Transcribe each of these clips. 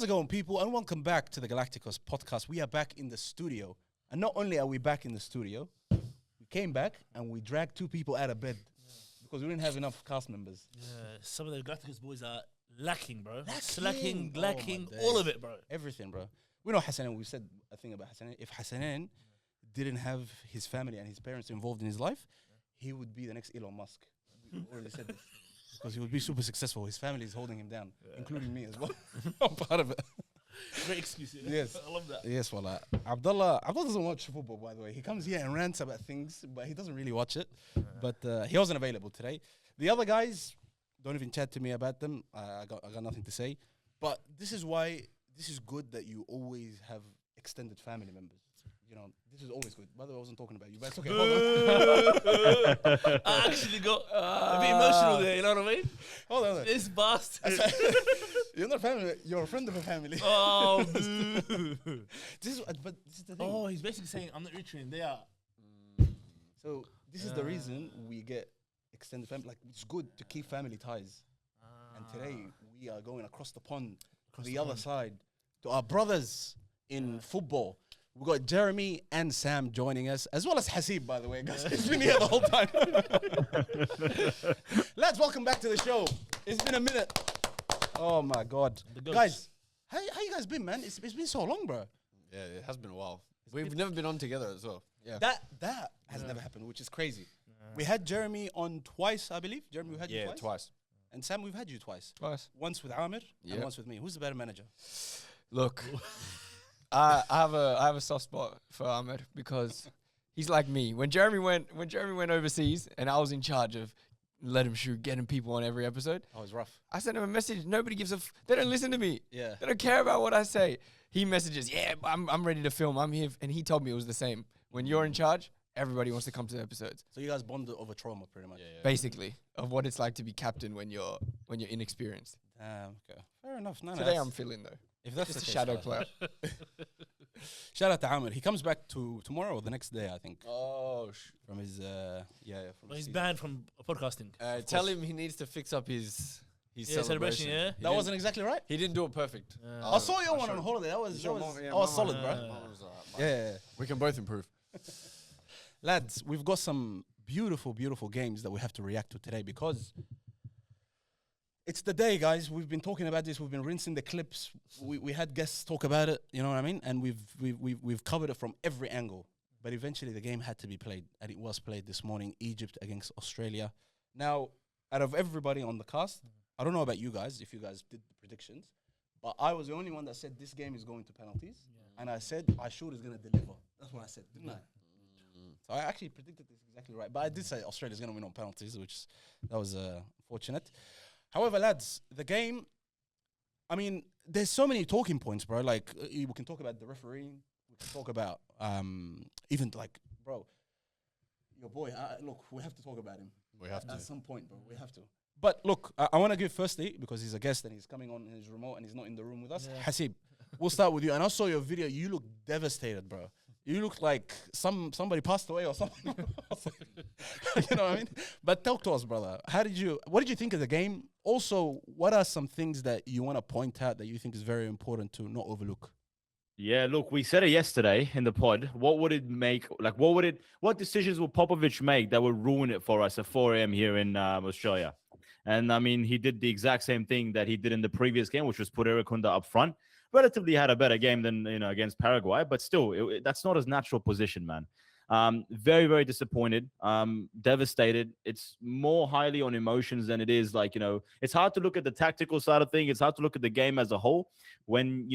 it going, people? And welcome back to the GalacticOz Podcast. We are back in the studio. And not only are we back in the studio, we came back and we dragged 2 people out of bed because we didn't have enough cast members. Yeah, some of the GalacticOz boys are lacking, bro. Slacking, lacking, all of it, bro. Everything, bro. We know Hassanin. We said a thing about Hassanin. If Hassanin didn't have his family and his parents involved in his life, he would be the next Elon Musk. We already said this. Because he would be super successful. His family is holding him down, including me as well. I'm part of it. Great excuse. Yes. I love that. Yes, wallah. Abdullah doesn't watch football, by the way. He comes here and rants about things, but he doesn't really watch it. But he wasn't available today. The other guys, don't even chat to me about them. I got nothing to say. But this is why this is good that you always have extended family members. You know, this is always good. By the way, I wasn't talking about you, but it's okay. Hold on. I actually got a bit emotional there, you know what I mean? Hold on. This bastard. You're not family, you're a friend of a family. Oh, boo. This is the thing. Oh, he's basically saying, I'm not rich, they are. So this is the reason we get extended family. Like, it's good to keep family ties. And today, we are going across the pond to the other side, to our brothers in football. We've got Jeremy and Sam joining us, as well as Hasib, by the way, guys. He's been here the whole time. Lads, welcome back to the show. It's been a minute. Oh, my God. Guys, how you guys been, man? It's been so long, bro. Yeah, it has been a while. We've never been on together as well. Yeah. That has never happened, which is crazy. We had Jeremy on twice, I believe. Jeremy, we had you twice? Yeah, twice. And Sam, we've had you twice. Twice. Once with Amir and once with me. Who's the better manager? Look, I have a soft spot for Ahmed because he's like me. When Jeremy went overseas and I was in charge of let him shoot, getting people on every episode. Oh, it was rough. I sent him a message. Nobody gives they don't listen to me. Yeah. They don't care about what I say. He messages, I'm ready to film. I'm here. And he told me it was the same. When you're in charge, everybody wants to come to the episodes. So you guys bonded over trauma, pretty much. Yeah. Basically, of what it's like to be captain when you're inexperienced. Okay. Fair enough. Today I'm feeling though. If that's just the a case, shadow player. Shout out to Amir. He comes back tomorrow or the next day, I think. Oh, from his from He's banned from podcasting. tell him he needs to fix up his celebration. Yeah, that wasn't exactly right. He didn't do it perfect. I saw your one on holiday. That was solid, bro. Yeah. We can both improve. Lads, we've got some beautiful, beautiful games that we have to react to today because it's the day, guys. We've been talking about this. We've been rinsing the clips. We had guests talk about it. You know what I mean? And we've covered it from every angle. But eventually, the game had to be played, and it was played this morning. Egypt against Australia. Now, out of everybody on the cast, I don't know about you guys, if you guys did the predictions, but I was the only one that said this game is going to penalties, and I said Ashur is going to deliver. That's what I said, didn't I? So I actually predicted this exactly right. But I did say Australia's going to win on penalties, that was fortunate. However, lads, the game, I mean, there's so many talking points, bro. Like, we can talk about the refereeing. We can talk about even, like, bro, your boy, look, we have to talk about him. We have to. At some point, bro. We have to. But look, I want to give firstly, because he's a guest and he's coming on his remote and he's not in the room with us. Hasib, we'll start with you. And I saw your video. You look devastated, bro. You look like somebody passed away or something. You know what I mean? But talk to us, brother. What did you think of the game? Also, what are some things that you want to point out that you think is very important to not overlook? Yeah, look, we said it yesterday in the pod. What would it make? Like, what decisions will Popovich make that would ruin it for us at 4 a.m. here in Australia? And I mean, he did the exact same thing that he did in the previous game, which was put Erikunda up front. Relatively had a better game than against Paraguay, but still, that's not his natural position, man. Very, very disappointed, devastated. It's more highly on emotions than it is it's hard to look at the tactical side of things. It's hard to look at the game as a whole when,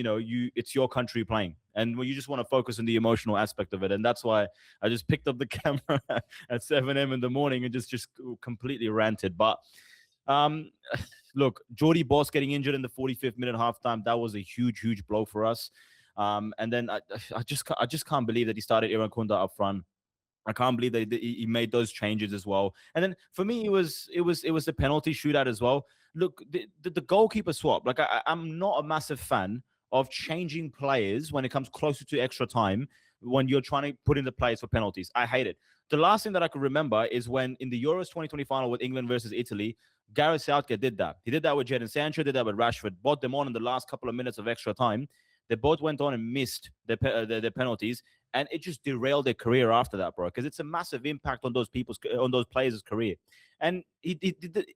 it's your country playing and when you just want to focus on the emotional aspect of it. And that's why I just picked up the camera at 7 a.m. in the morning and just completely ranted. But look, Jordy Boss getting injured in the 45th minute halftime, that was a huge, huge blow for us. And then I just can't believe that he started Aaron Kunda up front. I can't believe that he made those changes as well. And then for me, it was a penalty shootout as well. Look, the goalkeeper swap. Like I'm not a massive fan of changing players when it comes closer to extra time when you're trying to put in the players for penalties. I hate it. the last thing that I could remember is when in the Euros 2020 final with England versus Italy, Gareth Southgate did that. He did that with Jadon Sancho, did that with Rashford, brought them on in the last couple of minutes of extra time. They both went on and missed their penalties, and it just derailed their career after that, bro. Because it's a massive impact on those players' career. And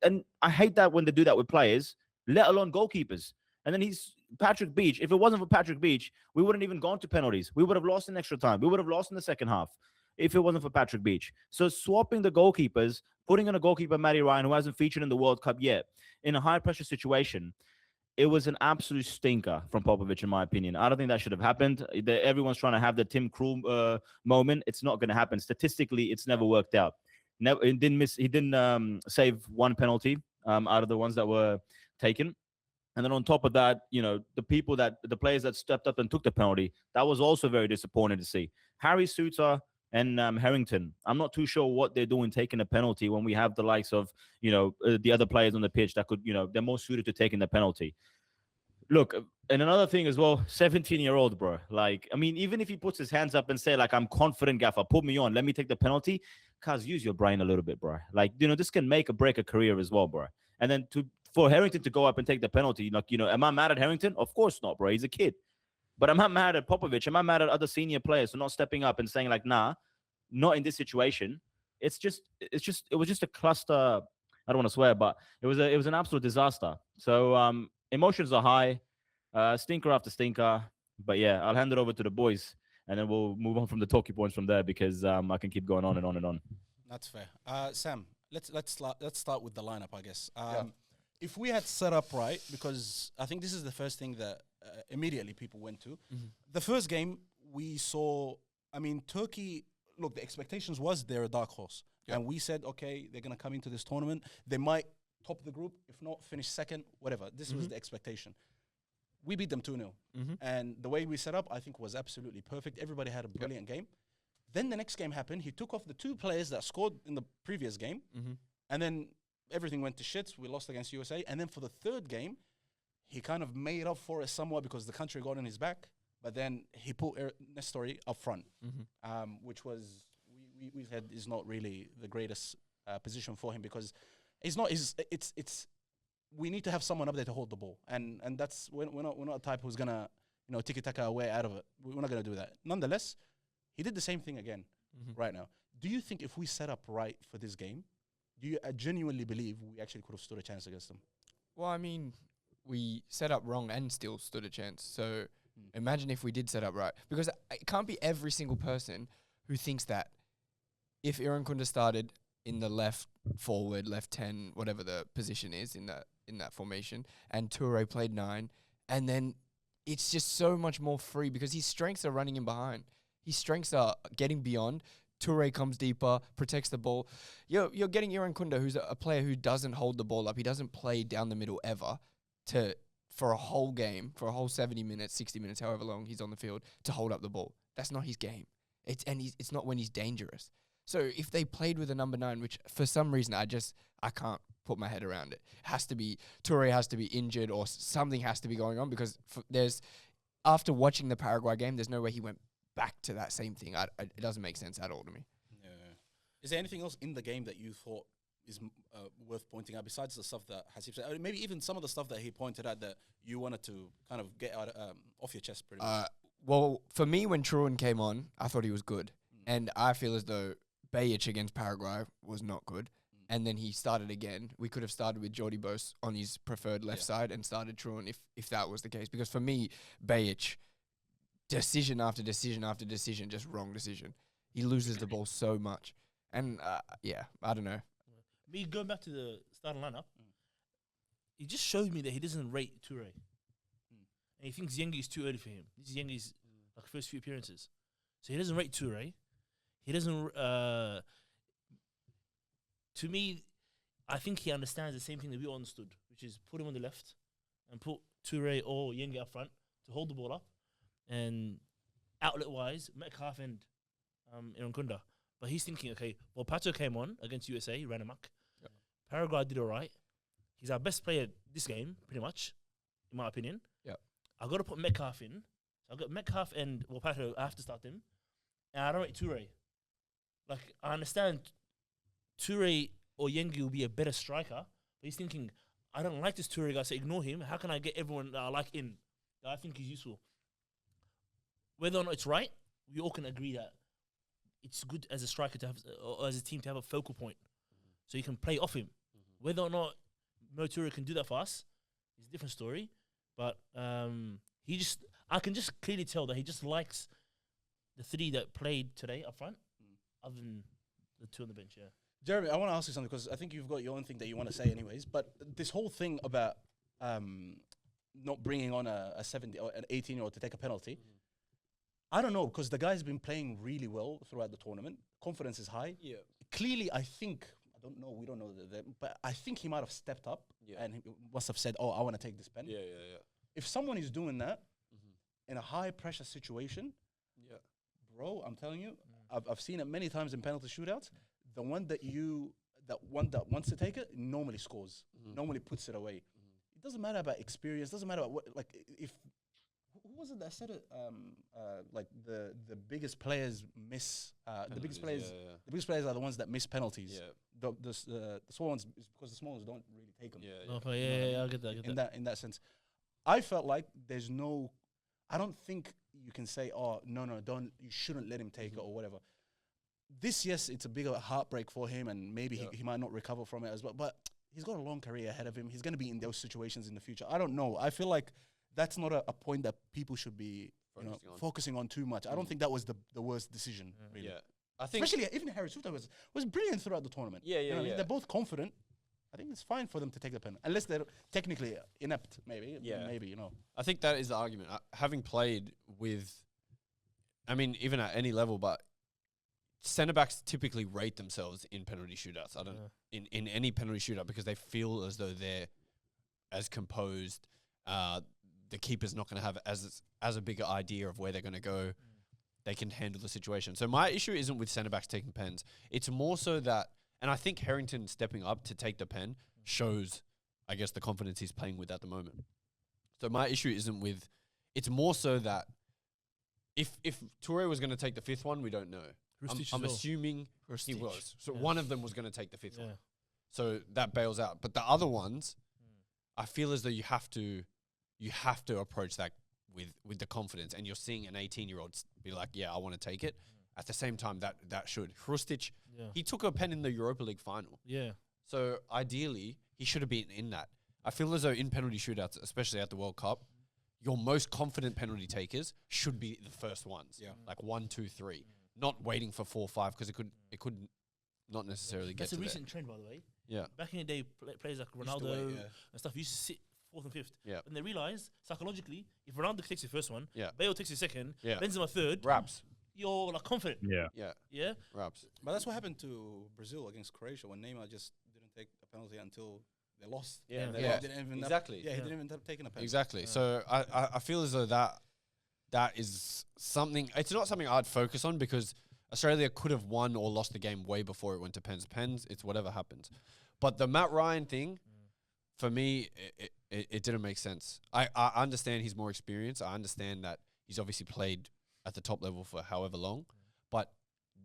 and I hate that when they do that with players, let alone goalkeepers. And then Patrick Beach. If it wasn't for Patrick Beach, we wouldn't even gone to penalties. We would have lost in extra time. We would have lost in the second half if it wasn't for Patrick Beach. So swapping the goalkeepers, putting in a goalkeeper, Matty Ryan, who hasn't featured in the World Cup yet, in a high-pressure situation, it was an absolute stinker from Popovich, in my opinion. I don't think that should have happened. Everyone's trying to have the Tim Krul moment. It's not going to happen. Statistically, it's never worked out. He didn't save one penalty out of the ones that were taken. And then on top of that, the players that stepped up and took the penalty, that was also very disappointing to see. Harry Suter and Harrington, I'm not too sure what they're doing taking a penalty when we have the likes of, the other players on the pitch that could, they're more suited to taking the penalty. Look, and another thing as well, 17-year-old, bro. Like, I mean, even if he puts his hands up and say, like, I'm confident, Gaffer, put me on, let me take the penalty, cuz use your brain a little bit, bro. Like, this can make or break a career as well, bro. And then for Harrington to go up and take the penalty, like, am I mad at Harrington? Of course not, bro. He's a kid. But I'm not mad at Popovich. I'm not mad at other senior players for not stepping up and saying, like, nah, not in this situation. It was just a cluster. I don't want to swear, but it was an absolute disaster. So emotions are high, stinker after stinker. But yeah, I'll hand it over to the boys, and then we'll move on from the talking points from there because I can keep going on and on and on. That's fair. Sam, let's start with the lineup, I guess. If we had set up right, because I think this is the first thing that immediately people went to. Mm-hmm. The first game we saw, I mean, Turkey, look, the expectations was they're a dark horse. Yep. And we said, okay, they're going to come into this tournament. They might top the group. If not, finish second, whatever. This was the expectation. We beat them 2-0. Mm-hmm. And the way we set up, I think, was absolutely perfect. Everybody had a brilliant game. Then the next game happened. He took off the two players that scored in the previous game. Mm-hmm. And then everything went to shit. We lost against USA. And then for the third game, he kind of made up for it somewhat because the country got on his back. But then he put Nestori up front, which was, we said, is not really the greatest position for him because it's not. It's we need to have someone up there to hold the ball, and that's we're not a type who's gonna tiki taka away out of it. We're not gonna do that. Nonetheless, he did the same thing again right now. Do you think if we set up right for this game, do you genuinely believe we actually could have stood a chance against them? Well, I mean, we set up wrong and still stood a chance. So imagine if we did set up right. Because it can't be every single person who thinks that if Iran Kunda started in the left forward, left 10, whatever the position is in that formation, and Toure played 9, and then it's just so much more free because his strengths are running in behind. His strengths are getting beyond. Toure comes deeper, protects the ball. You're getting Iran Kunda, who's a player who doesn't hold the ball up. He doesn't play down the middle ever for a whole game, for a whole 70 minutes, 60 minutes, however long he's on the field, to hold up the ball. That's not his game. It's not when he's dangerous. So if they played with a number 9, which for some reason I can't put my head around it. Toure has to be injured or something has to be going on because after watching the Paraguay game, there's no way he went back to that same thing. It doesn't make sense at all to me. Yeah. Is there anything else in the game that you thought is worth pointing out besides the stuff that Hasib said? Or maybe even some of the stuff that he pointed out that you wanted to kind of get out off your chest pretty much. Well, for me, when Truan came on, I thought he was good. And I feel as though Bajic against Paraguay was not good. And then he started again. We could have started with Jordi Bos on his preferred left side and started Truan if that was the case. Because for me, Bajic, decision after decision after decision, just wrong decision. He loses the ball so much. And, I don't know. Me going back to the starting lineup, he just showed me that he doesn't rate Toure. And he thinks Yengi is too early for him. This is Yengi's first few appearances. So he doesn't rate Toure. He doesn't... to me, I think he understands the same thing that we all understood, which is put him on the left and put Toure or Yengi up front to hold the ball up. And outlet-wise, Metcalf and Iran Kunda. But he's thinking, okay, well, Pato came on against USA, he ran amok. Yep. Paraguay did all right. He's our best player this game, pretty much, in my opinion. Yep. I've got to put Metcalf in. So I've got Metcalf and Pato, I have to start him. And I don't rate Toure. like I understand Toure or Yengi will be a better striker, but he's thinking, I don't like this Toure guy, so ignore him. How can I get everyone that I like in? That I think is useful. Whether or not it's right, we all can agree that it's good as a striker to have, or as a team to have a focal point, so you can play off him. Whether or not Mo Toure can do that for us is a different story. But I can just clearly tell that he just likes the three that played today up front, other than the two on the bench. Yeah. Jeremy, I want to ask you something because I think you've got your own thing that you want to say anyways. But this whole thing about not bringing on a 17 or an 18-year-old to take a penalty, I don't know, because the guy's been playing really well throughout the tournament. Confidence is high. Yeah. Clearly, I think, I don't know, we don't know, but I think he might have stepped up and he must have said, oh, I want to take this pen. Yeah. If someone is doing that in a high-pressure situation, bro, I'm telling you, I've seen it many times in penalty shootouts. The one that wants to take it normally scores, normally puts it away. It doesn't matter about experience. Doesn't matter about what. Like if who was it that said it? Like the biggest players miss. The biggest players. The biggest players are the ones that miss penalties. Yeah. The small ones is because the small ones don't really take them. Yeah. I get that. In that sense, I felt like there's no. I don't think you can say, oh no, don't. You shouldn't let him take it or whatever. This, yes, it's a bigger heartbreak for him, and maybe he might not recover from it as well. But he's got a long career ahead of him. He's going to be in those situations in the future. I don't know. I feel like that's not a point that people should be focusing on too much. I don't think that was the worst decision, really. Yeah. I think especially even Harry Suter was brilliant throughout the tournament. Yeah. I mean, they're both confident. I think it's fine for them to take the pen, unless they're technically inept, maybe. Yeah. Maybe, I think that is the argument. Having played with, I mean, even at any level, but centre-backs typically rate themselves in penalty shootouts. I don't in any penalty shootout because they feel as though they're as composed. The keeper's not going to have as a bigger idea of where they're going to go. They can handle the situation. So my issue isn't with centre-backs taking pens. It's more so that, and I think Harrington stepping up to take the pen shows, I guess, the confidence he's playing with at the moment. So my issue isn't with, it's more so that if Toure was going to take the fifth one, we don't know. I'm assuming he was. So one of them was going to take the fifth one. So that bails out. But the other ones, I feel as though you have to approach that with the confidence. And you're seeing an 18-year-old be like, yeah, I want to take it. At the same time, that should. Hrustic, he took a pen in the Europa League final. Yeah. So ideally, he should have been in that. I feel as though in penalty shootouts, especially at the World Cup, your most confident penalty takers should be the first ones. Yeah. Like 1, 2, 3. Not waiting for 4, 5 because it could not necessarily get. That's to a recent there. trend, by the way. Yeah. Back in the day, players like Ronaldo and stuff used to sit 4th and 5th. Yeah. And they realized psychologically, if Ronaldo takes the first one, Yeah. Bale takes the second, Yeah. Benzema third, Raps. you're like confident. Yeah. Yeah. Raps. But that's what happened to Brazil against Croatia when Neymar just didn't take a penalty until they lost. Yeah. They Yeah. didn't even Exactly. he didn't even end up taking a penalty. Exactly. So I feel as though that is something. It's not something I'd focus on because Australia could have won or lost the game way before it went to pens. Pens, it's whatever happens. But the Matt Ryan thing, for me, it didn't make sense. I understand he's more experienced. I understand that he's obviously played at the top level for however long. But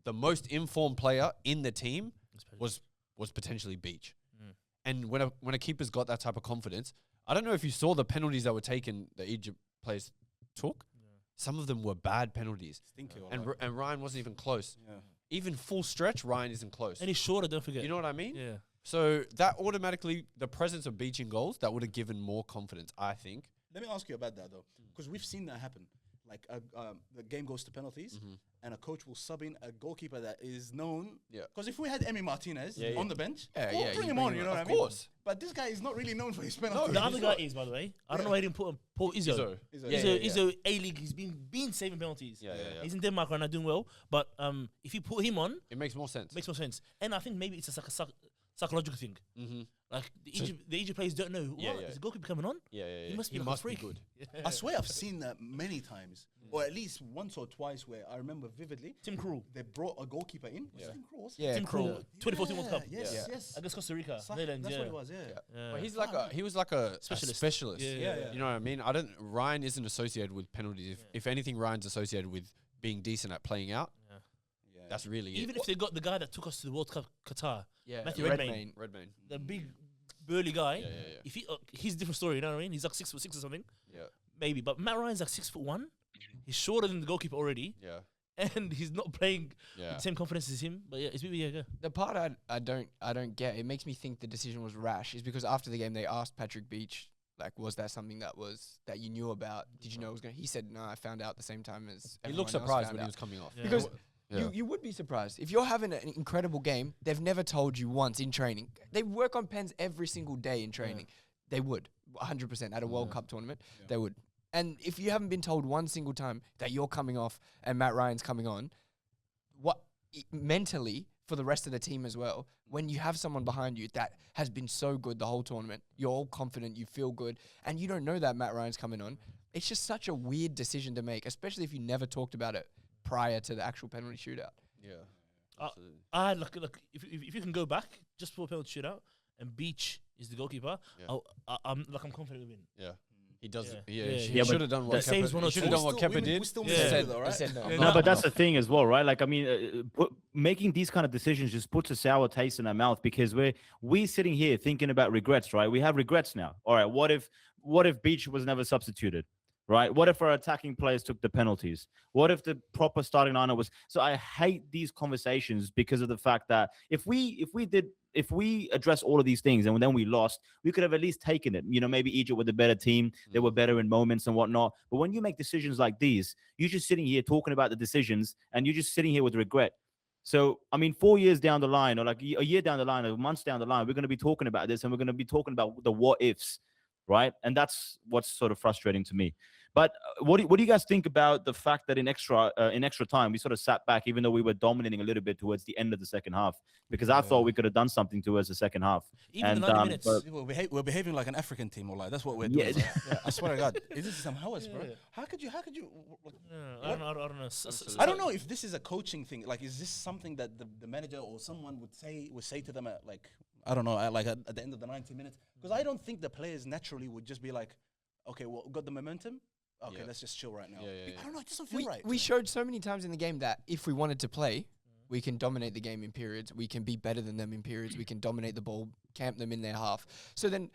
the most informed player in the team was potentially Beach. And when a keeper's got that type of confidence, I don't know if you saw the penalties that were taken that Egypt players took. Some of them were bad penalties. And Ryan wasn't even close. Yeah. Even full stretch, Ryan isn't close. And he's shorter, don't forget. You know what I mean? Yeah. So that automatically, the presence of Beach in goals, that would have given more confidence, I think. Let me ask you about that though, because we've seen that happen. Like the game goes to penalties, and a coach will sub in a goalkeeper that is known. Yeah. Because if we had Emi Martinez on the bench, we'll bring him on. You know what I mean? Of course. But this guy is not really known for his penalties. The other guy is, by the way. I don't know why he didn't put Paul Izzo. Izzo A-League. He's been saving penalties. Yeah. He's in Denmark right now doing well. But if you put him on, It makes more sense. And I think maybe it's a psychological thing. Like the Egypt players don't know. Is the goalkeeper coming on? He must be like a freak. Good. I swear I've seen that many times, or at least once or twice, where I remember vividly. Tim Krul. They brought a goalkeeper in. Was it Tim Krul? Tim Krul. 2014 World Cup. Yes. Against Costa Rica. That's what it was. Yeah. But he was like a specialist. Yeah. You know what I mean? Ryan isn't associated with penalties. If anything, Ryan's associated with being decent at playing out. That's really Even it. if they got the guy that took us to the World Cup, Qatar, Yeah, Matthew Redmayne. Redmayne. the big burly guy, Yeah. if he's a different story, you know what I mean? He's like 6'6" or something, Yeah. maybe. But Matt Ryan's like 6'1". He's shorter than the goalkeeper already, Yeah. and he's not playing with Yeah. the same confidence as him. But yeah, it's maybe go. The part I don't get, it makes me think the decision was rash, is because after the game they asked Patrick Beach, like, was that something that you knew about? Did you know it was going to? He said, no, I found out the same time as He everyone looked else surprised found when he out." was coming off. Yeah. Because Yeah. you would be surprised. If you're having an incredible game, they've never told you once in training. They work on pens every single day in training. They would, 100% at a World Cup tournament, they would. And if you haven't been told one single time that you're coming off and Matt Ryan's coming on, mentally, for the rest of the team as well, when you have someone behind you that has been so good the whole tournament, you're all confident, you feel good, and you don't know that Matt Ryan's coming on, it's just such a weird decision to make, especially if you never talked about it prior to the actual penalty shootout. Yeah. I look if you can go back just for a penalty shootout and Beach is the goalkeeper, Yeah. I'm confident we win. Yeah. He does. Yeah. He Yeah, should have done what that saves one or he should have two. done what Kepa did. We still Yeah. miss He it though, right? He said no. Yeah. No, but that's the thing as well, right? Like, I mean, making these kind of decisions just puts a sour taste in our mouth because we sitting here thinking about regrets, right? We have regrets now. All right, what if Beach was never substituted, right? What if our attacking players took the penalties? What if the proper starting lineup was? So I hate these conversations because of the fact that if we address all of these things and then we lost, we could have at least taken it. You know, maybe Egypt were the better team. They were better in moments and whatnot. But when you make decisions like these, you're just sitting here talking about the decisions and you're just sitting here with regret. So, I mean, 4 years down the line or like a year down the line or months down the line, we're going to be talking about this and we're going to be talking about the what ifs, right? And that's what's sort of frustrating to me. But what do you guys think about the fact that in extra time we sort of sat back, even though we were dominating a little bit towards the end of the second half? Because I thought we could have done something towards the second half. Even the 90 minutes. but- We're behaving like an African team, or like that's what we're doing. Yeah. bro. I swear to God, is this some hours, bro? Yeah. How could you? I don't know. I don't know if this is a coaching thing. Like, is this something that the manager or someone would say to them at like, I don't know, at the end of the 90 minutes? Because I don't think the players naturally would just be like, okay, well, got the momentum. Okay, let's just chill right now. Yeah. I don't know. It doesn't feel right. We showed so many times in the game that if we wanted to play, we can dominate the game in periods. We can be better than them in periods. We can dominate the ball, camp them in their half. So then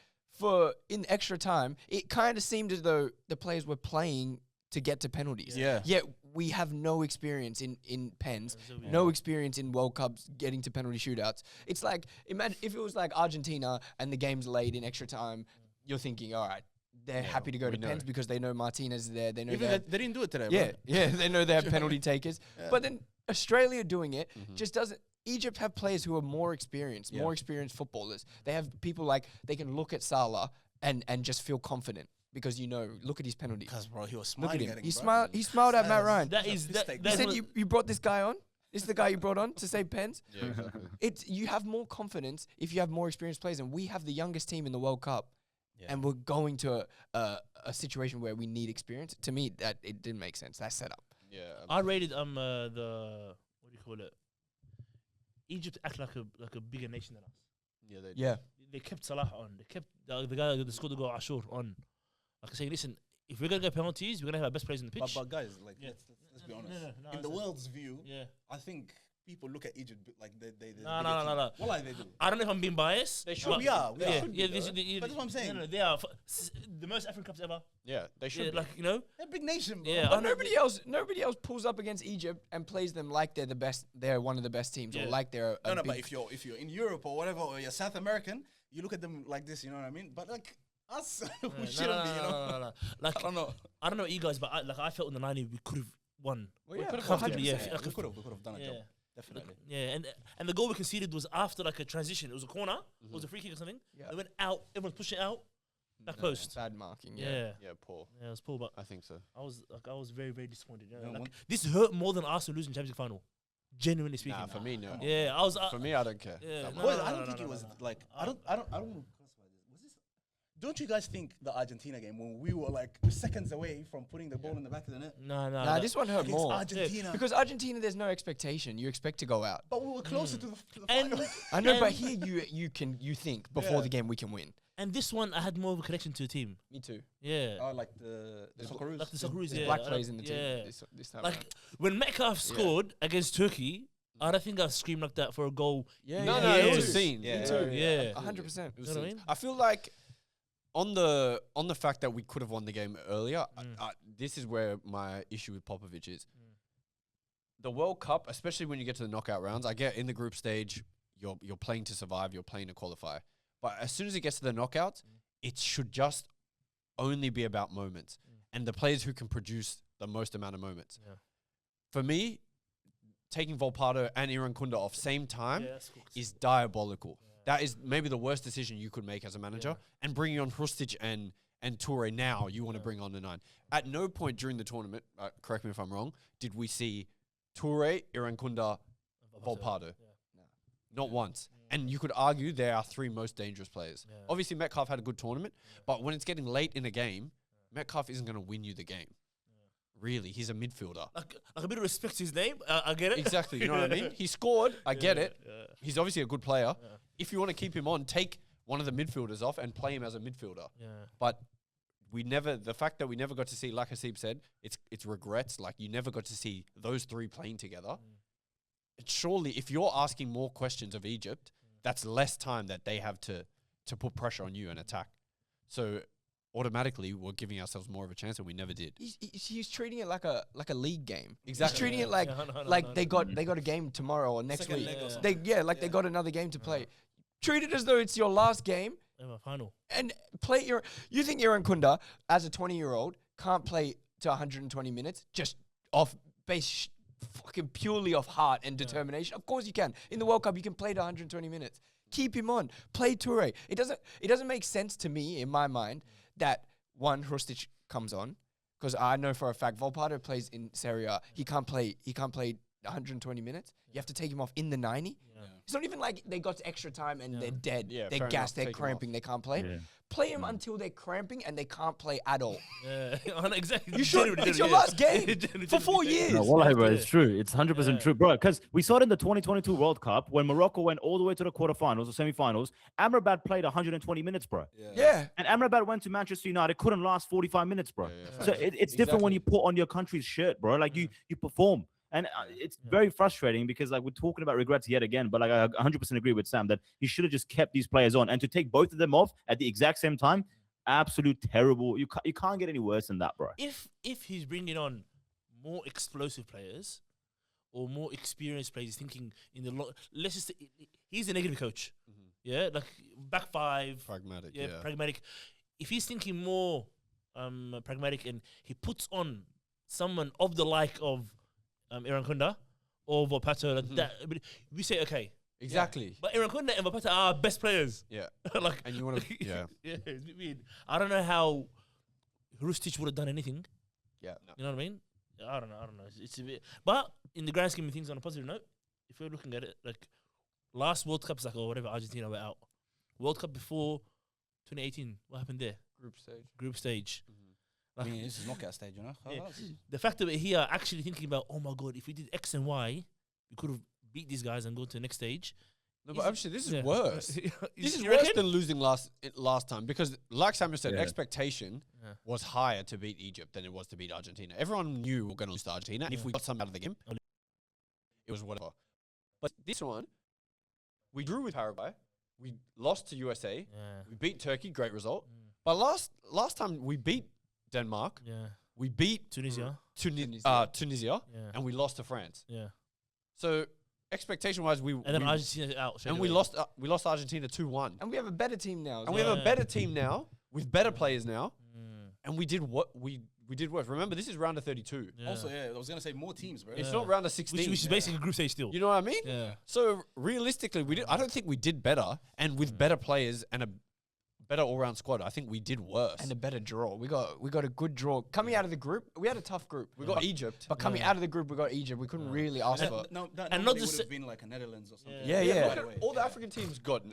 in extra time, it kind of seemed as though the players were playing to get to penalties. Yeah. Yet we have no experience in pens, no experience in World Cups getting to penalty shootouts. It's like, imagine if it was like Argentina and the game's late in extra time, you're thinking, all right, they're happy to go to pens because they know Martinez is there. They know Even they didn't do it today. yeah, they know they're penalty takers. But then Australia doing it just doesn't. Egypt have players who are more experienced footballers. They have people like they can look at Salah and just feel confident because look at his penalties. Because bro, he was Look smiling. at him. He smiled at Matt Ryan. That is He that. said He said you brought this guy on. This is the guy you brought on to save pens. Yeah, exactly. You have more confidence if you have more experienced players, and we have the youngest team in the World Cup. And we're going to a situation where we need experience. To me, that it didn't make sense. That setup. Yeah. I rated the what do you call it? Egypt act like a bigger nation than us. Yeah, they Yeah. They kept Salah on. They kept the guy that scored the goal, Ashur, on. Like I say, listen, if we're gonna get penalties, we're gonna have our best players in the pitch. But guys, like, Yeah. let's be No, honest. no, In the world's view, Yeah. I think people look at Egypt like they No. What like they do? I don't know if I'm being biased. They but- should. We are. Yeah, should be, yeah. though, This, right? But that's what I'm saying. No, they are the most African Cups ever. Yeah, they should. Yeah, be. like you know. They're a big nation, bro. Yeah, But I know. nobody else pulls up against Egypt and plays them like they're the best. They're one of the best teams, or Yeah. like they're a No, big but if you're in Europe or whatever, or you're South American, you look at them like this. You know what I mean? But like us, we shouldn't be. You know? No. Like I don't know. I don't know about you guys, but I felt in the 90s we could have won. Well, yeah, comfortably, yeah. 100%. Like We could have done a job. Yeah. Definitely. Yeah, and the goal we conceded was after like a transition. It was a corner. It was a free kick or something. Yeah. They went out. Everyone's pushing it out. Back post. Bad marking. Yeah. Yeah, poor. Yeah, it was poor, but I think so. I was very, very disappointed. You know? No, Like, one- this hurt more than Arsenal losing Champions League final. Genuinely speaking. Nah, for me, no. Yeah, I was. For me, I don't care. Yeah, That no, much. Well, I don't think no, it was no. like I don't want to classify this. Was this? Don't you guys think the Argentina game when we were like seconds away from putting the ball in the back of the net No. Nah, this one hurt against more Argentina? because Argentina, there's no expectation. You expect to go out. But we were closer to the And final. I know, but And- here you think before Yeah. the game we can win. and this one, I had more of a connection to the team. Me too. Yeah. Oh, like the Socceroos. Like the Socceroos, There's yeah. black players in the team yeah. this time. Like when Metcalf scored against Turkey, I don't think I've screamed like that for a goal. Yeah, No, yeah, no, yeah, it was a Years. scene. Yeah. 100%. It was You know what I scenes. mean? I feel like on the fact that we could have won the game earlier, this is where my issue with Popovic is. The World Cup, especially when you get to the knockout rounds, I get in the group stage, you're playing to survive, you're playing to qualify. But as soon as it gets to the knockouts, it should just only be about moments and the players who can produce the most amount of moments. Yeah. For me, taking Volpato and Irankunda off same time Yeah, that's cooked. is diabolical. That is maybe the worst decision you could make as a manager. Yeah. And bringing on Hrustic and Toure now, you want to bring on the 9. At no point during the tournament, correct me if I'm wrong, did we see Toure, Irankunda, Volpato. Not once. And you could argue they are 3 most dangerous players. Yeah. Obviously, Metcalf had a good tournament, but when it's getting late in a game, Metcalf isn't going to win you the game. Really, he's a midfielder. Like a bit of respect to his name. I get it. Exactly, you know what I mean? He scored, I get it. Yeah. He's obviously a good player. Yeah. If you want to keep him on, take one of the midfielders off and play him as a midfielder. Yeah. But the fact that we never got to see, like Hasib said, it's regrets. Like, you never got to see those 3 playing together. Surely, if you're asking more questions of Egypt, that's less time that they have to put pressure on you and attack. So automatically, we're giving ourselves more of a chance, and we never did. He's treating it like a league game. Exactly. He's treating it like they got a game tomorrow or next Second week. leg or something. They got another game to play. Treat it as though it's your last game Final. and play your. You think Irankunda, as a 20-year-old, can't play to 120 minutes just off base, fucking purely off heart and determination? Of course you can. In the World Cup, you can play to 120 minutes. Keep him on. Play Toure. It doesn't make sense to me in my mind that one Hrustic comes on, because I know for a fact Volpato plays in Serie A. He can't play 120 minutes. You have to take him off in the 90. It's not even like they got extra time and they're dead. Yeah, they're fair gassed. enough. They're Take 'em cramping. They can't play. Yeah. Play him until they're cramping and they can't play at all. Yeah. Exactly. You should. It's your last game for 4 years. No, wallahi, bro, it's true. It's 100% true, bro. Because we saw it in the 2022 World Cup when Morocco went all the way to the quarterfinals or semifinals. Amrabat played 120 minutes, bro. Yeah. And Amrabat went to Manchester United, couldn't last 45 minutes, bro. So it's different when you put on your country's shirt, bro. Like you perform. And it's very frustrating because like we're talking about regrets yet again, but like I 100% agree with Sam that he should have just kept these players on, and to take both of them off at the exact same time, absolute terrible. You can't get any worse than that, bro. If he's bringing on more explosive players or more experienced players, thinking in the let's just say he's a negative coach. Yeah, like back 5, Pragmatic, pragmatic. If he's thinking more pragmatic and he puts on someone of the like of Irankunda or Volpato, like that, we say okay. Exactly. But Irankunda and Volpato are best players. Yeah. Like, And you want to, yeah, it's a bit weird. I don't know how Hrustic would have done anything. Yeah. You know what I mean? I don't know. It's a bit, but in the grand scheme of things, on a positive note, if we're looking at it, like last World Cup, like or whatever, Argentina were out. World Cup before 2018, what happened there? Group stage. I mean, this is knockout stage, you know? Yeah. The fact that we're here actually thinking about, oh my God, if we did X and Y, we could have beat these guys and go to the next stage. No, but actually, this is Yeah. worse. You This is reckon? worse than losing last time because, like Samuel said, Yeah. expectation was higher to beat Egypt than it was to beat Argentina. Everyone knew we were going to lose to Argentina. If we got something out of the game, it was whatever. But this one, we drew with Paraguay. We lost to USA. Yeah. We beat Turkey. Great result. But last time we beat Denmark. Yeah. We beat Tunisia. Tunisia, Yeah. and we lost to France. Yeah. So expectation-wise, And then Argentina out. straight and we away. lost Argentina 2-1. And we have a better team now. And we have a better team now with better players now. And we did what we did worse. Remember, this is round of 32. Yeah. Also, I was going to say more teams, bro. It's not round of 16. Which is basically group stage still. You know what I mean? Yeah. So realistically, I don't think we did better. And with better players and a better all-round squad, I think we did worse. And a better draw. We got a good draw coming out of the group. We had a tough group. We got Egypt. But coming out of the group, we got Egypt. We couldn't really ask for. That And normally not just would have been like a Netherlands or something. Yeah, yeah. Look at all the African teams got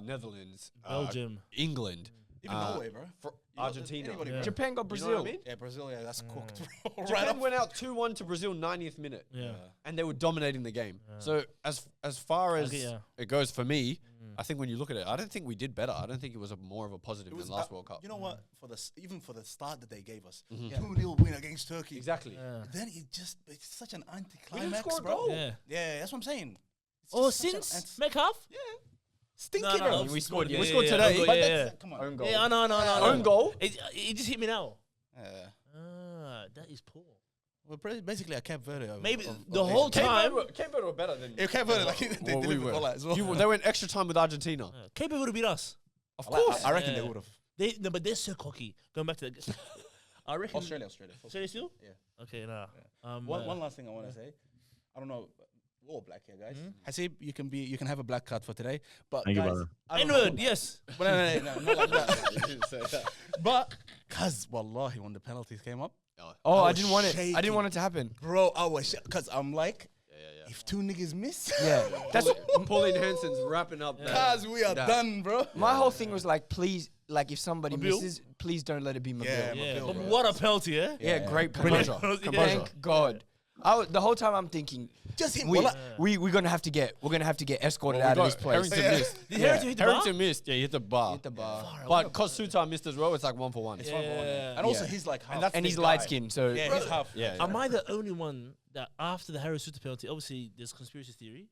Netherlands, Belgium. England. Even Norway, bro. For You got Argentina. anybody, Yeah. bro. Japan got You Brazil. know what I mean? Yeah, Brazil. Yeah, that's cooked. Bro. right Japan off. went out 2-1 to Brazil 90th minute. Yeah. And they were dominating the game. Yeah. So as far as Okay, yeah. it goes for me, I think when you look at it, I don't think we did better. I don't think it was more of a positive It was than last World Cup. You know what? Even for the start that they gave us, Mhm. 2-0 win against Turkey. Exactly. Yeah. Then it's such an We didn't anticlimax, score a bro. goal. Yeah. Yeah, that's what I'm saying. It's Oh, just such an since Metcalf? stinky, No, no, bro. no, We scored yeah, we yeah, scored yeah, today. own goal, But yeah, that's, yeah. come on. Own goal. Yeah, no. Own goal. It just hit me now. Yeah. That is poor. We're basically a Cape Verde. Maybe of the whole Asia. time. Cape Verde were better than Yeah, Cape Verde, like they Well, we delivered were. all that as well. They went extra time with Argentina. Cape Verde would have beat us. Of I reckon they Yeah. would have. No, but they're so cocky. Going back to the, I reckon Australia. Australia still. Yeah. Okay, nah. One last thing I want to say. I don't know. We're all black here, guys. Mhm. Hasib, you can have a black card for today. But Thank you, guys, brother. I don't know. N-word, yes. But no, not like that. You didn't say that. But cause wallahi, when the penalties came up, Oh, I I was didn't want it. I shaking. didn't want it to happen. bro, I was cause I'm like, Yeah. if two niggas miss, Yeah, that's Pauline Hansen's wrapping up. Yeah. cause we are That. done, bro. my whole thing was like, please, like if somebody Mobile? misses, please don't let it be Mobile. Yeah, Yeah, Mobile, but bro. what a penalty, eh? Yeah, Yeah. great Brilliant. composure. Composure. Thank God. The whole time I'm thinking, Just him. we're Wallah. gonna have to get escorted Well, out we of this got place. Harrington Yeah. missed. Did Harrington hit the bar? Harrington missed. Yeah, he hit the bar. Hit the bar. But because Sutar missed as well, it's like 1 for 1. It's 1 for 1. Yeah. And also Yeah. he's like half. that's And the he's guy. light skinned, so Yeah, he's half. Yeah. Am I the only one that after the Harry Suter penalty, obviously there's conspiracy theory.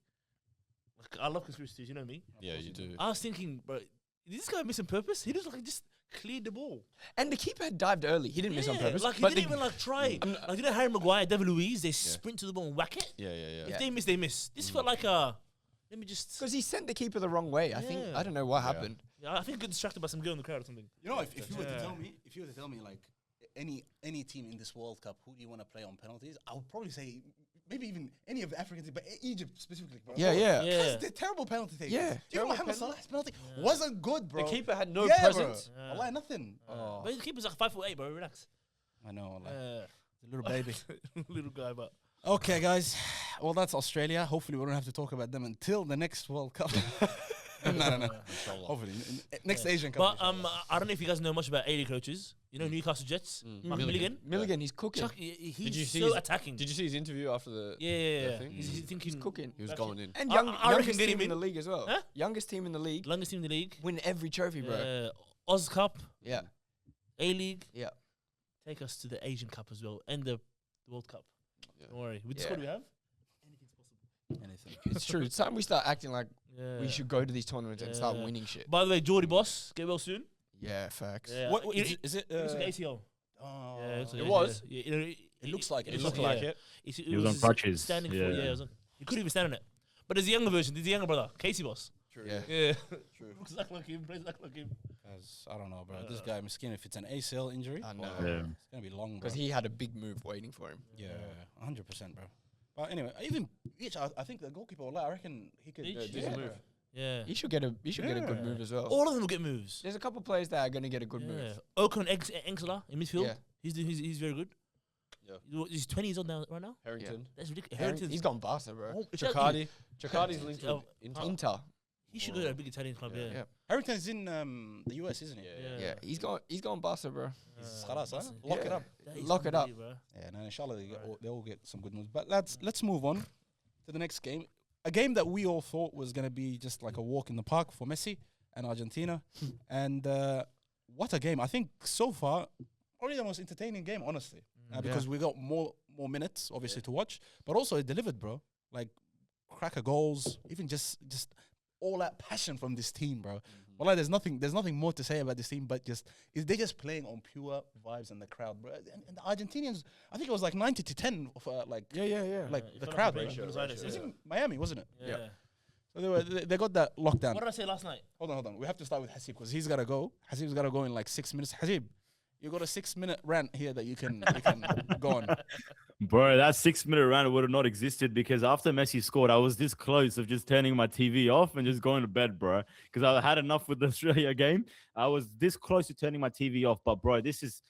Like, I love conspiracy theories, you know me. Yeah, you do. I was thinking, bro, did this guy miss on purpose? He just like just cleared the ball. and the keeper had dived early. He didn't miss on Yeah, purpose. Like he but didn't the- even like try. Like you know Harry Maguire, David Luiz, they Yeah. sprint to the ball and whack it. Yeah. If they miss, they miss. This felt like a. Let me just. Because he sent the keeper the wrong way. I think Yeah. I don't know what Yeah. happened. Yeah, I think he got distracted by some girl in the crowd or something. You know, if you were to Yeah. tell me like any team in this World Cup, who do you want to play on penalties? I would probably say maybe even any of the African teams, but Egypt specifically, bro. Yeah, yeah. Yeah. Because they're terrible penalty takers. Yeah. Do you know Mohamed Salah's penalty Yeah. wasn't good, bro? The keeper had no Yeah, presence. Bro. Yeah. Wallahi, nothing. But the keeper's like 5'8", bro. Relax. I know, wallahi. Uh, The little baby. little guy, but Okay, guys. Well, that's Australia. Hopefully, we don't have to talk about them until the next World Cup. no. Hopefully, next Asian Cup. But I don't know if you guys know much about A-League coaches. You know Newcastle Jets, Mark Milligan. Milligan, he's cooking. Chuck, he's Did you see so his- attacking. Did you see his interview after the? Yeah. thing? He's thinking cooking. He was back going in. in. And I reckon youngest get team him in the in. league as well. Huh? Youngest team in the league. Longest team in the league. Win every trophy, bro. Oz Cup, Yeah. A-League. Yeah. Take us to the Asian Cup as well and the World Cup. Yeah. Don't worry. With the Yeah. squad we have, anything's possible. Anything. It's true. It's time we start acting like Yeah. we should go to these tournaments and start Yeah. winning shit. By the way, Geordie Boss, get well soon. Yeah, facts. Yeah. What It- is it? It looks like ACL. Oh, Yeah, looks like It ACL. was? Yeah, It looks like it. It It looked looks like yeah. it. He was on crutches. Standing Yeah. for, yeah. He couldn't even stand on it. But there's a younger version. There's a younger brother, Casey Boss. True. Yeah. Yeah. True. Looks exactly like him, plays exactly like him. I don't know, bro. This guy, Miskin, if it's an ACL injury, I know. Yeah. it's gonna be long, bro. Because he had a big move waiting for him. Yeah, 100%, bro. But anyway, even I think the goalkeeper, I reckon he could Each? do Yeah. some move. move. Yeah. He should get a good Yeah. move as well. All of them will get moves. There's a couple players that are gonna get a good Yeah. move. Ocon Engsela in midfield. Yeah. He's very good. Yeah. He's 20 years old now, right now. Harrington. That's ridiculous. He's Harrington's gone Barca, bro. Oh, Chacardi. Chacardi's linked Oh, with Inter. Inter. He should go to a big Italian club. Yeah. Yeah. Yeah. Harrington's in the US, isn't he? Yeah. Yeah, he's gone Barca, bro. He's khalas, huh? listen, Lock it Yeah. up. that is Lock it up. unbelievable, bro. Yeah, no, inshallah, they all get some good moves. But let's move on to the next game. A game that we all thought was going to be just like a walk in the park for Messi and Argentina. And what a game. I think so far, probably the most entertaining game, honestly. Because we got more minutes, obviously, to watch. But also it delivered, bro. Like, cracker goals, even just all that passion from this team, bro. Well, there's nothing more to say about this team, but they're just playing on pure vibes and the crowd, bro. And the Argentinians, I think it was like 90-10 of like Yeah. like it the felt crowd. like Bro. Buenos Aires, It was yeah. in Miami, wasn't it? Yeah. So they got that lockdown. What did I say last night? Hold on. We have to start with Hasib because he's gotta go. Hasib's gotta go in like 6 minutes. Hasib, you got a 6-minute rant here that you can go on. Bro, that 6-minute round would have not existed because after Messi scored, I was this close of just turning my TV off and just going to bed, bro. Because I had enough with the Australia game. I was this close to turning my TV off. But, bro, this is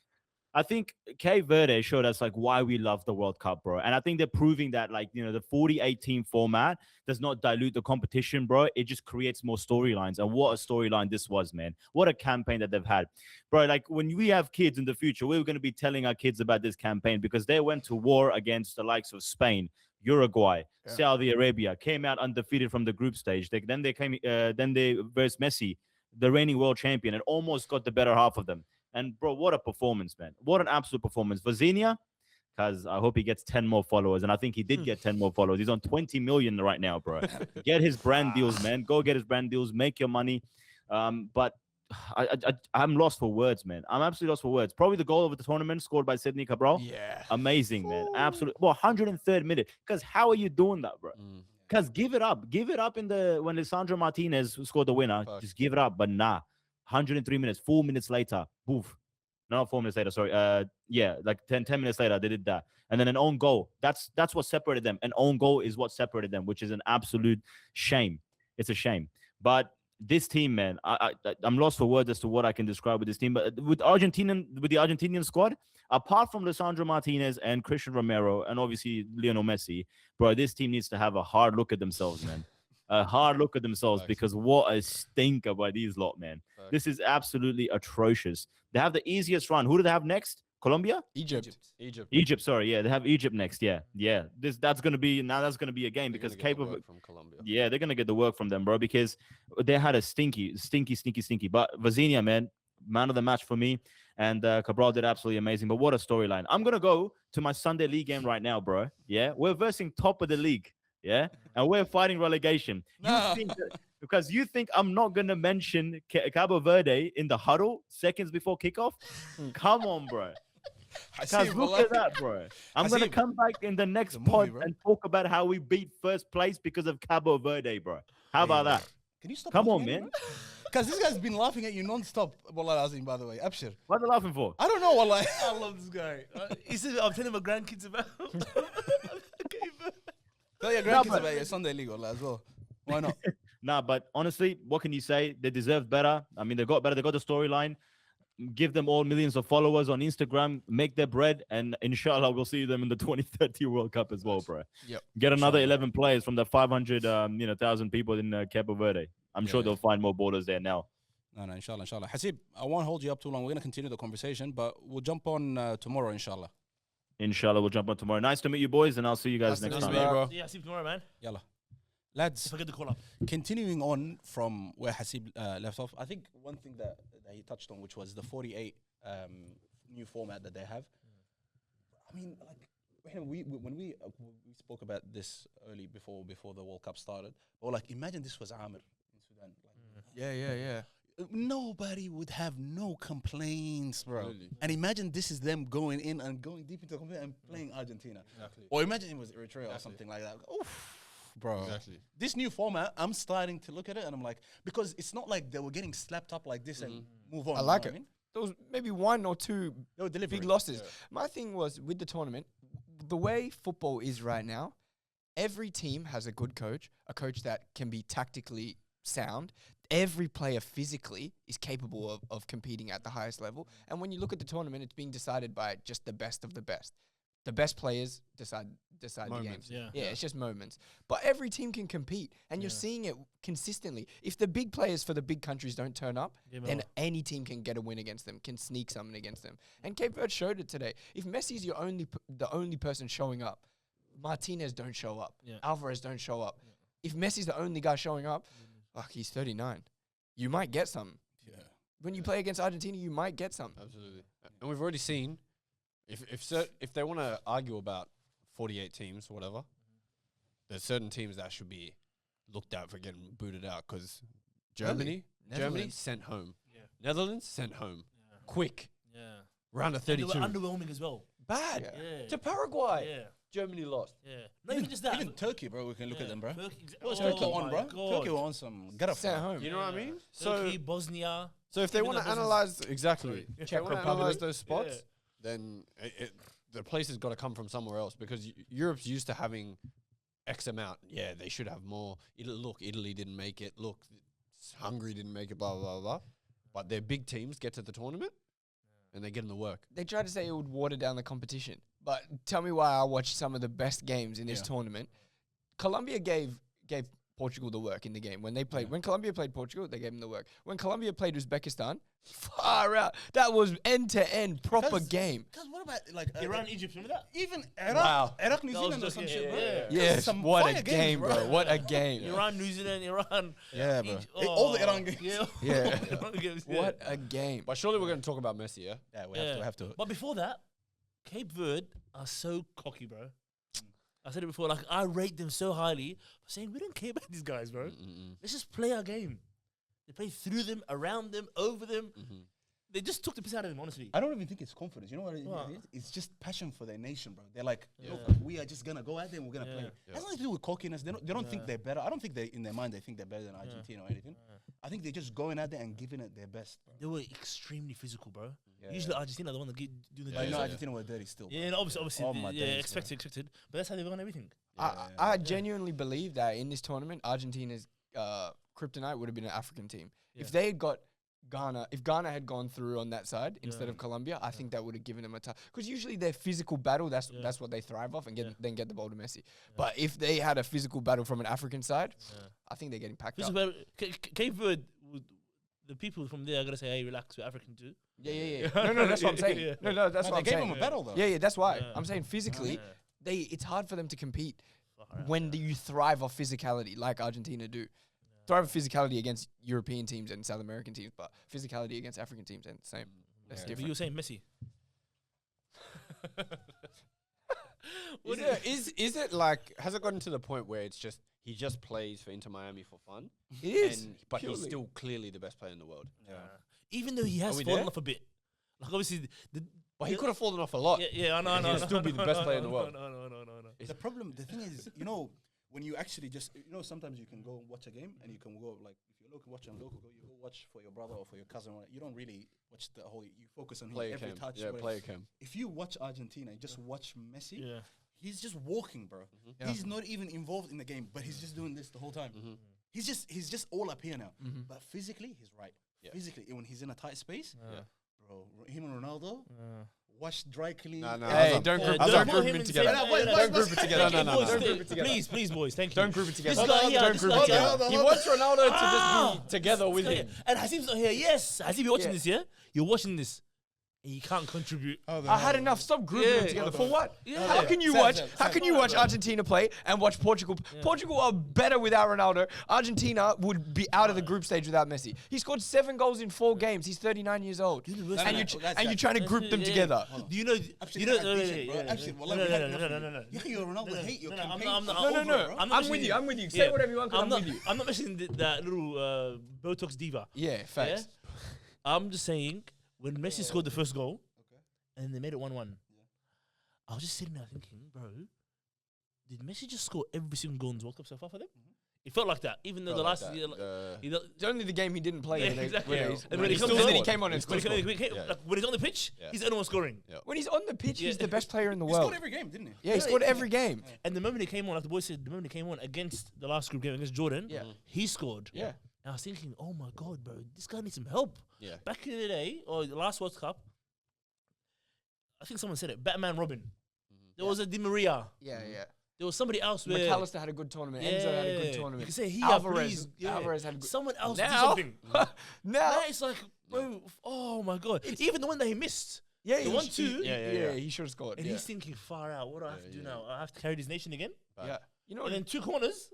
I think Cape Verde showed us like why we love the World Cup, bro. And I think they're proving that like, the 48 team format does not dilute the competition, bro. It just creates more storylines. And what a storyline this was, man. What a campaign that they've had. Bro, like when we have kids in the future, we're going to be telling our kids about this campaign because they went to war against the likes of Spain, Uruguay, Saudi Arabia, came out undefeated from the group stage. Then they versed Messi, the reigning world champion, and almost got the better half of them. And bro, what a performance, man. What an absolute performance. Vazinia, because I hope he gets 10 more followers. And I think he did get 10 more followers. He's on 20 million right now, bro. Get his brand deals, man. Go get his brand deals. Make your money. But I'm lost for words, man. I'm absolutely lost for words. Probably the goal of the tournament scored by Sidney Cabral. Yeah. Amazing, man. Absolutely. Well, 103rd minute. Because how are you doing that, bro? Because give it up. Give it up when Lisandro Martinez scored the winner. Just give it up. But nah. 103 minutes, 4 minutes later, poof. No, not 4 minutes later, sorry. Like 10 minutes later, they did that. And then an own goal. That's what separated them. An own goal is what separated them, which is an absolute shame. It's a shame. But this team, man, I'm lost for words as to what I can describe with this team. But with the Argentinian squad, apart from Lisandro Martinez and Christian Romero and obviously Lionel Messi, bro, this team needs to have a hard look at themselves, man. A hard look at themselves because what a stinker by these lot, man. This is absolutely atrocious. They have the easiest run. Who do they have next? Colombia? Egypt, sorry. Yeah, they have Egypt next. Yeah. That's gonna be a game because Cape Verde from Colombia. Yeah, they're gonna get the work from them, bro, because they had a stinky. But Vazinia, man of the match for me. And Cabral did absolutely amazing. But what a storyline. I'm gonna go to my Sunday league game right now, bro. Yeah, we're versing top of the league. Yeah, and we're fighting relegation. Because you think I'm not gonna mention Cabo Verde in the huddle seconds before kickoff? Come on, bro. Because look at that, bro. I'm gonna come back in the next pod and talk about how we beat first place because of Cabo Verde, bro. How about that? Can you stop? Come on, man. Because this guy's been laughing at you non-stop. Wallah Azim, by the way. Abshir. What are they laughing for? I don't know, Wallah. I love this guy. He said, I'm telling my grandkids about. Tell your grandkids about your Sunday league as well. Why not? Nah, but honestly, what can you say? They deserve better. I mean, they got better. They got the storyline. Give them all millions of followers on Instagram. Make their bread, and inshallah, we'll see them in the 2030 World Cup as well, bro. Yep. Get another 11 players from the 500,000 people in Cape Verde. I'm sure they'll find more borders there now. No, inshallah. Hasib, I won't hold you up too long. We're going to continue the conversation, but we'll jump on tomorrow, inshallah. Inshallah, we'll jump on tomorrow. Nice to meet you, boys, and I'll see you guys next time. Bro. Yeah, see you tomorrow, man. Yalla. Lads, Forget the call up. continuing on from where Hasib left off, I think one thing that he touched on, which was the 48 new format that they have. I mean, like, when we spoke about this early before the World Cup started, or like, imagine this was Amir in Sudan. Like, Yeah. Nobody would have no complaints, bro. Absolutely. And imagine this is them going in and going deep into the competition and playing Argentina. Exactly. Or imagine it was Eritrea or something like that. Oof, bro. Exactly. This new format, I'm starting to look at it and I'm like, because it's not like they were getting slapped up like this and move on. I like you know it. what There was maybe one or two They were delivering. big losses. My thing was with the tournament, the way football is right now, every team has a good coach, a coach that can be tactically sound. Every player physically is capable of competing at the highest level. And when you look at the tournament, it's being decided by just the best of the best. The best players decide the games. Yeah. It's just moments. But every team can compete, and you're seeing it consistently. If the big players for the big countries don't turn up, then any team can get a win against them, can sneak something against them. And Cape Verde showed it today. If Messi's the only person showing up, Martinez don't show up, Alvarez don't show up. If Messi's the only guy showing up, he's 39. You might get some. Yeah. When you play against Argentina, you might get some. Absolutely. And we've already seen, if they want to argue about 48 teams or whatever, there's certain teams that should be looked at for getting booted out because Germany sent home. Yeah. Netherlands sent home. Quick. Yeah. Round of They 32. were underwhelming as well. Bad. Yeah. To Paraguay. Yeah. Germany lost. Yeah. Not even just that. Even Turkey, bro, we can look at them, bro. Turkey, What's oh Turkey on, my bro? God. Turkey were on some get up Sent home. You know what I mean? Turkey, Bosnia. So if they Even want to though Bosnia's- analyze exactly, if they Czech want to Republic. analyze those spots, Yeah. then the place has got to come from somewhere else because Europe's used to having X amount. Yeah, they should have more. Look, Italy didn't make it. Look, Hungary didn't make it. Blah blah blah blah. But their big teams get to the tournament, And they get him the work. They tried to say it would water down the competition. But tell me why I watched some of the best games in this tournament. Colombia gave Portugal the work in the game. When they played, when Colombia played Portugal, they gave them the work. When Colombia played Uzbekistan, far out. That was end-to-end proper game. Because what about like Iran, Egypt, remember that? even Iraq, New That was Zealand or just- some yeah, shit, bro? yeah. Yes, Some what fire a games, game, bro. What a game. Iran, New Zealand, Iran. Yeah, bro. Egypt. All the Iran games. Yeah. Yeah. Iran games, yeah. What a game. But surely we're going to talk about Messi, yeah? Yeah, we Yeah. have to. But before that, Cape Verde are so cocky, bro. I said it before, like, I rate them so highly, saying we don't care about these guys, bro. Let's just play our game. They play through them, around them, over them. They just took the piss out of them, honestly. I don't even think it's confidence. You know what it What? is? It's just passion for their nation, bro. They're like, look, we are just gonna go out there and we're gonna play. It has nothing to do with cockiness. They don't think they're better. I don't think they in their mind they think they're better than Argentina or anything. I think they're just going out there and giving it their best. Bro. They were extremely physical, bro. Yeah. Usually Argentina are the one that do the I know job. Argentina were dirty still. Yeah, and obviously, Oh my yeah, days, expected. But that's how they won everything. I genuinely believe that in this tournament, Argentina's kryptonite would have been an African team. Yeah. If they had got Ghana, if Ghana had gone through on that side instead of Colombia, I think that would have given them a tough. Because usually their physical battle, that's what they thrive off and then get the ball to Messi. But if they had a physical battle from an African side, I think they're getting packed up. Cape Verde, the people from there are gonna say, "Hey, relax, we're African too." Yeah. No, that's what I'm saying. Yeah. No, that's what I'm they gave saying. them a battle though. Yeah, that's why. Yeah. I'm saying physically, Yeah. it's hard for them to compete Far when you thrive off physicality like Argentina do. Thrive off physicality against European teams and South American teams, but physicality against African teams ain't the same. That's Yeah. But different. you were saying Messi. Is it like, has it gotten to the point where it's just, he just plays for Inter Miami for fun? It is. But he's purely. still clearly the best player in the world. Even though he has we fallen there? off a bit, like obviously But he could have fallen off a lot. I know. He'll still be the best player in the world. No. The problem, the thing is, when you actually just, sometimes you can go and watch a game and you can go, like, if you're watching local, you go watch for your brother or for your cousin. You don't really watch the whole, you focus on Player every cam. touch. Yeah, whatever. player cam. If you watch Argentina, just watch Messi, Yeah. he's just walking, bro. Yeah. He's not even involved in the game, but he's just doing this the whole time. He's just all up here now. But physically, he's right. Yeah. Physically, when he's in a tight space, Yeah. bro, him and Ronaldo, wash dry clean. No, Hey, Hazard. don't group Don't group him them in together. same- Don't group it together. Thank you, No. boys. Don't group it together. Please, boys, thank you. Don't group it together. This guy here, Don't this group guy it here. together. He wants Ronaldo to just be together with him. And Hasim's not here. Yes, Hasim, you're watching Yeah. this, yeah? You're watching this. And you can't contribute. I had enough. Stop grouping them Yeah. together. For what? Yeah. How can you Sam, watch? Sam, How Sam. can you watch Argentina play and watch Portugal? Portugal are better without Ronaldo. Argentina would be out of the group stage without Messi. He scored 7 goals in 4 games. He's 39 years old. Dude, the worst And thing- you're trying to group them together. Do you know? Actually, You know? that's decent, bro. Actually, well, no, we had no, enough no, of no, you. no, no. You Ronaldo hate your campaign. I'm It's not- over, No, bro. I'm I'm with you. I'm with you. Say whatever you want. 'cause I'm with you. I'm not mentioning that little Botox diva. Yeah, facts. Yeah? I'm just saying when Messi scored the first goal, and they made it 1-1. I was just sitting there thinking, bro, did Messi just score every single goal in the World Cup so far for them? It felt like that, even though the last year, It's only the game he didn't play. Yeah, when they- exactly. when Yeah. they- And when he he comes still- on- then he came on and when scored. when he's on the pitch, Yeah. he's the only one scoring. When he's on the pitch, he's Yeah. the best player in the He world. scored every game, didn't he? Yeah, he scored every game. And the moment he came on, like the boys said, the moment he came on against the last group game against Jordan, Yeah. he scored. Yeah. And I was thinking, oh my God, bro, this guy needs some help. Yeah. Back in the day, or the last World Cup, I think someone said it, Batman Robin. There was a Di Maria. Yeah. There was somebody else where McAllister had a good tournament. Enzo had a good You tournament. can say he Alvarez Alvarez had a good. someone else do Now, something. now, Now it's like, bro, oh my God. Even the one that he missed. yeah, the he 1-2. Yeah, he should have scored. And Yeah. he's thinking far out. What do I have to do now? I have to carry this nation again? Yeah. You know, And then 2 corners.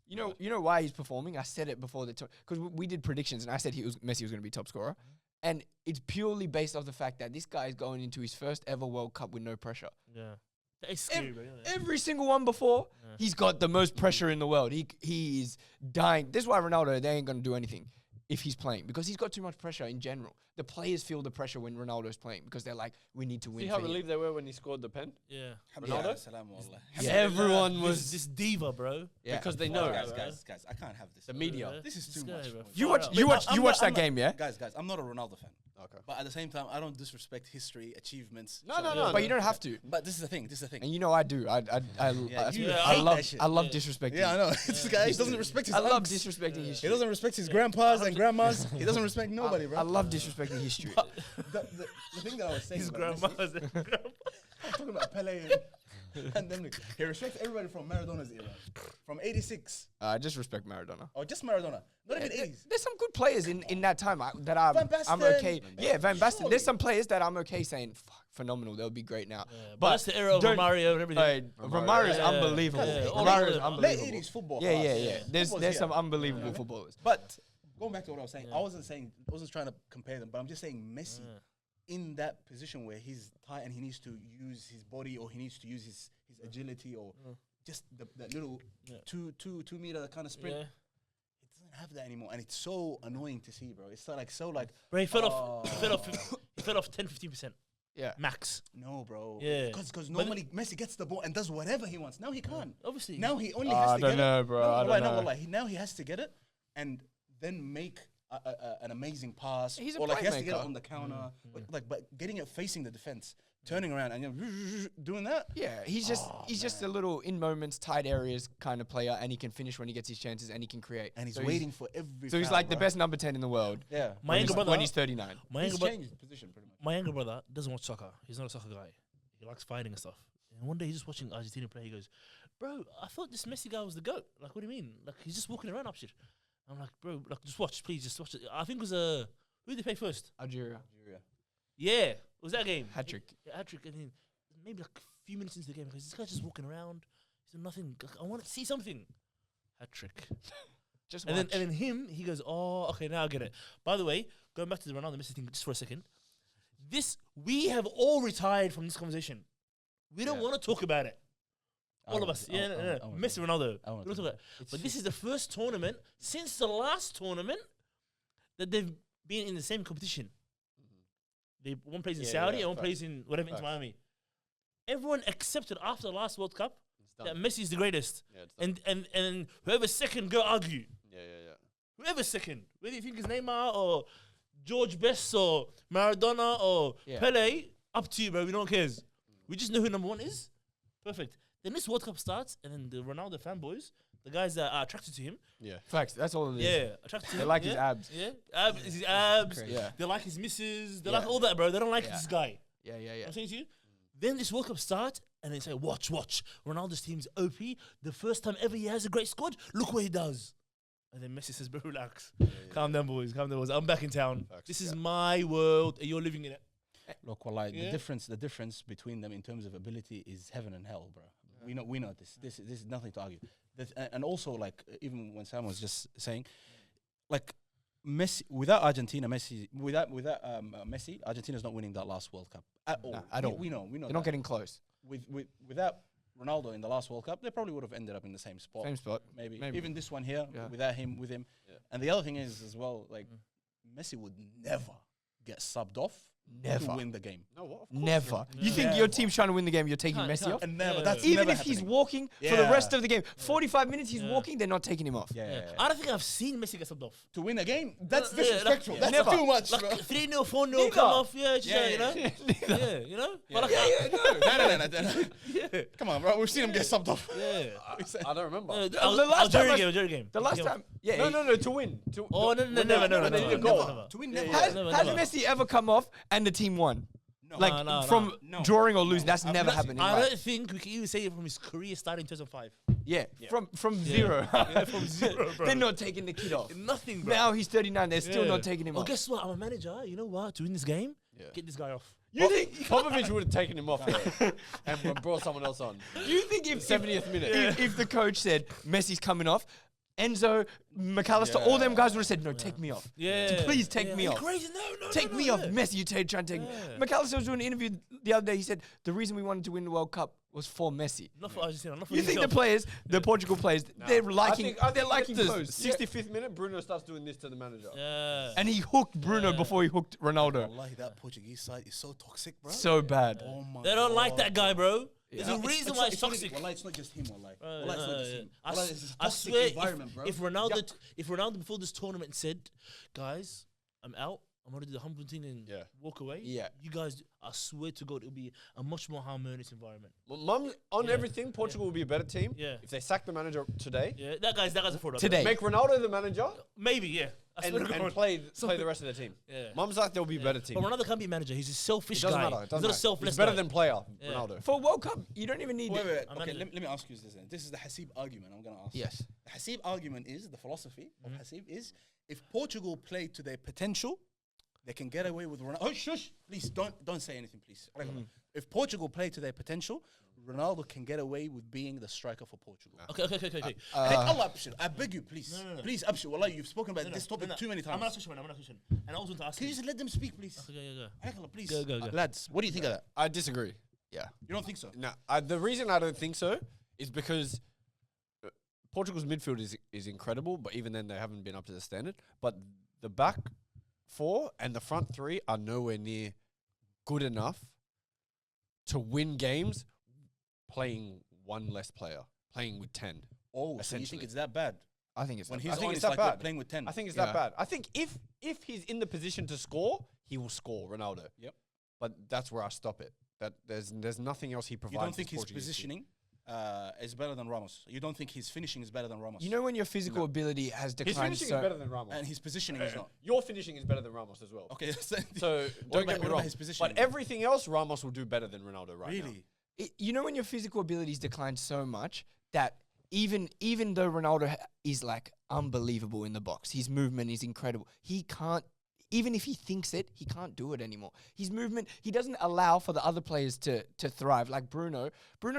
you know why he's performing. I said it before the because we did predictions, and I said Messi was going to be top scorer, and it's purely based off the fact that this guy is going into his first ever World Cup with no pressure. Yeah. That is scary, bro. Every single one before, he's got the most pressure in the world. He is dying. This is why Ronaldo, they ain't going to do anything if he's playing, because he's got too much pressure in general. The players feel the pressure when Ronaldo's playing because they're like, we need to win. See how for him. relieved they were when he scored the pen? Yeah. Ronaldo? Salam wallah. Yeah. Everyone This was this diva, bro. Yeah. because they No, know. Guys, I can't have this. The media. Bro. This is This too guy, much. bro. bro. You Far watch out. you But watch I'm you not- watch that I'm not- game, yeah? Guys, I'm not a Ronaldo fan. Okay. But at the same time, I don't disrespect history, achievements. No, So- no, no. But you don't have to. But this is the thing. This is the thing. And you know I do. I you hate love that shit. disrespecting. Yeah, I know. This guy he doesn't respect his I love unks. disrespecting He history. doesn't respect his grandpas and grandmas. He doesn't respect nobody, bro. I love disrespecting history. The thing that I was saying His about grandma's. Messi, I'm talking about Pele and them. He respects everybody from Maradona's era, from '86, I just respect Maradona. or just Maradona, not even '80s. There's some good players in that time that I'm Van Basten. okay. Yeah, Van Basten. Surely. There's some players that I'm okay saying, fuck, phenomenal. They'll be great now. But that's the era of don't- Romario and everything. Romario's Yeah. unbelievable. Yeah. Romario's Late Late unbelievable. '80s football. Yeah, class. yeah, yeah. There's Football's some here. unbelievable footballers. But going back to what I was saying, I wasn't trying to compare them, but I'm just saying Messi in that position where he's tight and he needs to use his body or he needs to use his agility or just that little 2 meter kind of sprint. Yeah. He doesn't have that anymore, and it's so annoying to see, bro. It's so like Bro, he fell off. He fell off 10-15%. Yeah. Max. no, bro. Yeah. Because normally Messi gets the ball and does whatever he wants. Now he can't. Obviously. Now he only I has to don't get know, it. bro. No, I wallahi, don't no, know. wallahi. Now he has to get it and then make an amazing pass. He's a or like he has to get it playmaker. on the counter. But getting it facing the defense, turning around and doing that. Yeah, he's just a little in moments, tight areas kind of player, and he can finish when he gets his chances, and he can create. And he's So waiting for every. So he's foul, like the bro. best number 10 in the world. Yeah. My younger brother. When he's 39. My He's younger brother. changed position pretty much. My younger brother doesn't watch soccer. He's not a soccer guy. He likes fighting and stuff. And one day he's just watching Argentina play. He goes, "Bro, I thought this Messi guy was the GOAT. Like, what do you mean? Like, he's just walking around up shit." I'm like, "Bro, like, just watch, please, just watch it." I think it was who did they play first? Algeria. Yeah, it was that game. Hat trick. Yeah, hat trick. And then maybe like a few minutes into the game, because this guy's just walking around. He's doing nothing. Like, I want to see something. Hat trick. Just And watch. then him, he goes, "Oh, okay, now I get it." By the way, going back to the Ronaldo Messi thing just for a second. We have all retired from this conversation. We don't want to talk about it. All of us. Yeah, no. Messi, Ronaldo. We don't talk about it. But this is the first tournament since the last tournament that they've been in the same competition. One plays in Saudi and one plays in whatever, into Miami. Everyone accepted after the last World Cup that Messi is the greatest. Yeah, it's done. And whoever's second, go argue. Yeah. Whoever's second, whether you think it's Neymar or George Best or Maradona or Pele, up to you, bro. We don't care. We just know who number one is. Perfect. Then this World Cup starts, and then the Ronaldo fanboys, the guys that are attracted to him, Yeah. Facts. That's all it is. yeah, attracted to They him. like his abs. Yeah, his abs. Crazy. Yeah. They like his misses. They Yeah. like all that, bro. They don't like Yeah. this guy. Yeah. I'm saying to you. Then this World Cup starts, and they say, watch. Ronaldo's team's OP. The first time ever he has a great squad. Look what he does. And then Messi says, bro, relax. Calm down, boys. I'm back in town. Facts. This is my world, and you're living in it. Look, wallahi, Yeah. the difference between them in terms of ability is heaven and hell, bro. We know this. This is nothing to argue. And also, like, even when Sam was just saying, like, Messi without Messi, Argentina's not winning that last World Cup at all. Nah, at all. We know. They're not that. getting close. Without Ronaldo in the last World Cup, they probably would have ended up in the same spot. Same spot. Maybe. Maybe. Even this one here, Yeah. without him, with him. Yeah. And the other thing is as well, like, Messi would never get subbed off Never. to win the game. No, what? Never. You think Yeah. your team's trying to win the game, you're taking Can't- Messi can't. off? And never. Yeah. That's Even never if he's happening. walking for the Yeah. rest of the game, 45 minutes he's Yeah. walking, they're not taking him off. Yeah. I don't think I've seen Messi get subbed off. To win a game, that's Yeah, like- disrespectful. That's Never. too much, Like bro. 3-0, 4-0, Neither. come off. Yeah, just, Yeah, you know? Yeah, you know? But like, No. yeah. Come on, bro. We've seen him get subbed off. Yeah. I don't remember. The last time Algeria game. The last time, yeah. No, to win. Oh, no, never. They need a goal. Never. To win, never. Has Never. Messi ever come off and the team won? No. Like No. from No. drawing or losing, that's I've never not happened. in I life. don't think we can even say it from his career starting in 2005. Yeah, from zero. From zero, bro. They're not taking the kid off. Nothing, bro. Now he's 39. They're still Yeah. not taking him Well, off. guess what? I'm a manager. You know what? To win this game, get this guy off. You think Popovich would have taken him off there and brought someone else on? You think if 70th minute. if the coach said Messi's coming off, Enzo, McAllister, all them guys would have said, no, take me off. Yeah. Please take me You're off. Crazy. No. Take me off. Messi, you try and take me. McAllister was doing an interview the other day. He said the reason we wanted to win the World Cup was for Messi. Not for Argentina. Not for You think the himself. players, the Portugal players, they're liking, I think they're liking the clothes. 65th minute, Bruno starts doing this to the manager. Yeah. And he hooked Bruno before he hooked Ronaldo. Wallahi, that Portuguese side is so toxic, bro. So bad. Oh my They don't like God. that guy, bro. There's a It's- reason it's why not- it's it's not- toxic. Wallahi, it's not just him, wallahi. Uh, Wallahi, it's not just uh, him. I Wallahi, s- it's a I toxic swear, environment, bro. if Ronaldo before this tournament said, guys, I'm out. I'm gonna do the humble thing and walk away. Yeah. You guys, I swear to God, it'll be a much more harmonious environment. Mum, on everything, Portugal will be a better team. Yeah. If they sack the manager today, Yeah, that guy's a fraud. Today. make Ronaldo the manager Maybe, yeah. I and, swear to and God. play the rest of the team. Yeah. Mum's like there'll be a better team. But Ronaldo can't be a manager. He's a selfish It doesn't guy. matter. It He's doesn't not a matter. selfless He's better guy. than player, Yeah. Ronaldo. For World Cup, you don't even need. Wait. I'm Okay, not- let me ask you this. Then. This is the Hasib argument I'm going to ask. Yes. The Hasib argument is, the philosophy of Hasib is, if Portugal play to their potential, they can get away with Ronaldo. Oh, shush! Please don't say anything, please. If Portugal play to their potential, Ronaldo can get away with being the striker for Portugal. Okay. Hey, Allah, Abshir, I beg you, please. No. Please, Abshir, Wallah, you've spoken about this topic too many I'm times. not question. And I was going to ask Can you you. just let them speak, please? Okay, go. Allah, please. Go. Lads, what do you think of that? I disagree. Yeah. You don't think so? No, the reason I don't think so is because Portugal's midfield is incredible, but even then they haven't been up to the standard. But the back four and the front three are nowhere near good enough to win games playing one less player, playing with 10. Oh, so you Essentially. think it's that bad? I think it's. When that he's I think on, it's it's that like bad. they're playing with 10. I think it's Yeah. that bad. I think if he's in the position to score, he will score, Ronaldo. Yep. But that's where I stop it. That there's nothing else he provides. You don't think this his Portuguese team. positioning is better than Ramos? You don't think his finishing is better than Ramos? You know when your physical ability has His declined finishing so. is better than Ramos. and his positioning is not. Your finishing is better than Ramos as well. Okay, So What don't about- get me what about wrong. his positioning? But everything else, Ramos will do better than Ronaldo right now. really? You know when your physical abilities decline so much that even though Ronaldo is like unbelievable in the box, his movement is incredible. He can't. Even if he thinks it, he can't do it anymore. His movement, he doesn't allow for the other players to thrive. Like Bruno's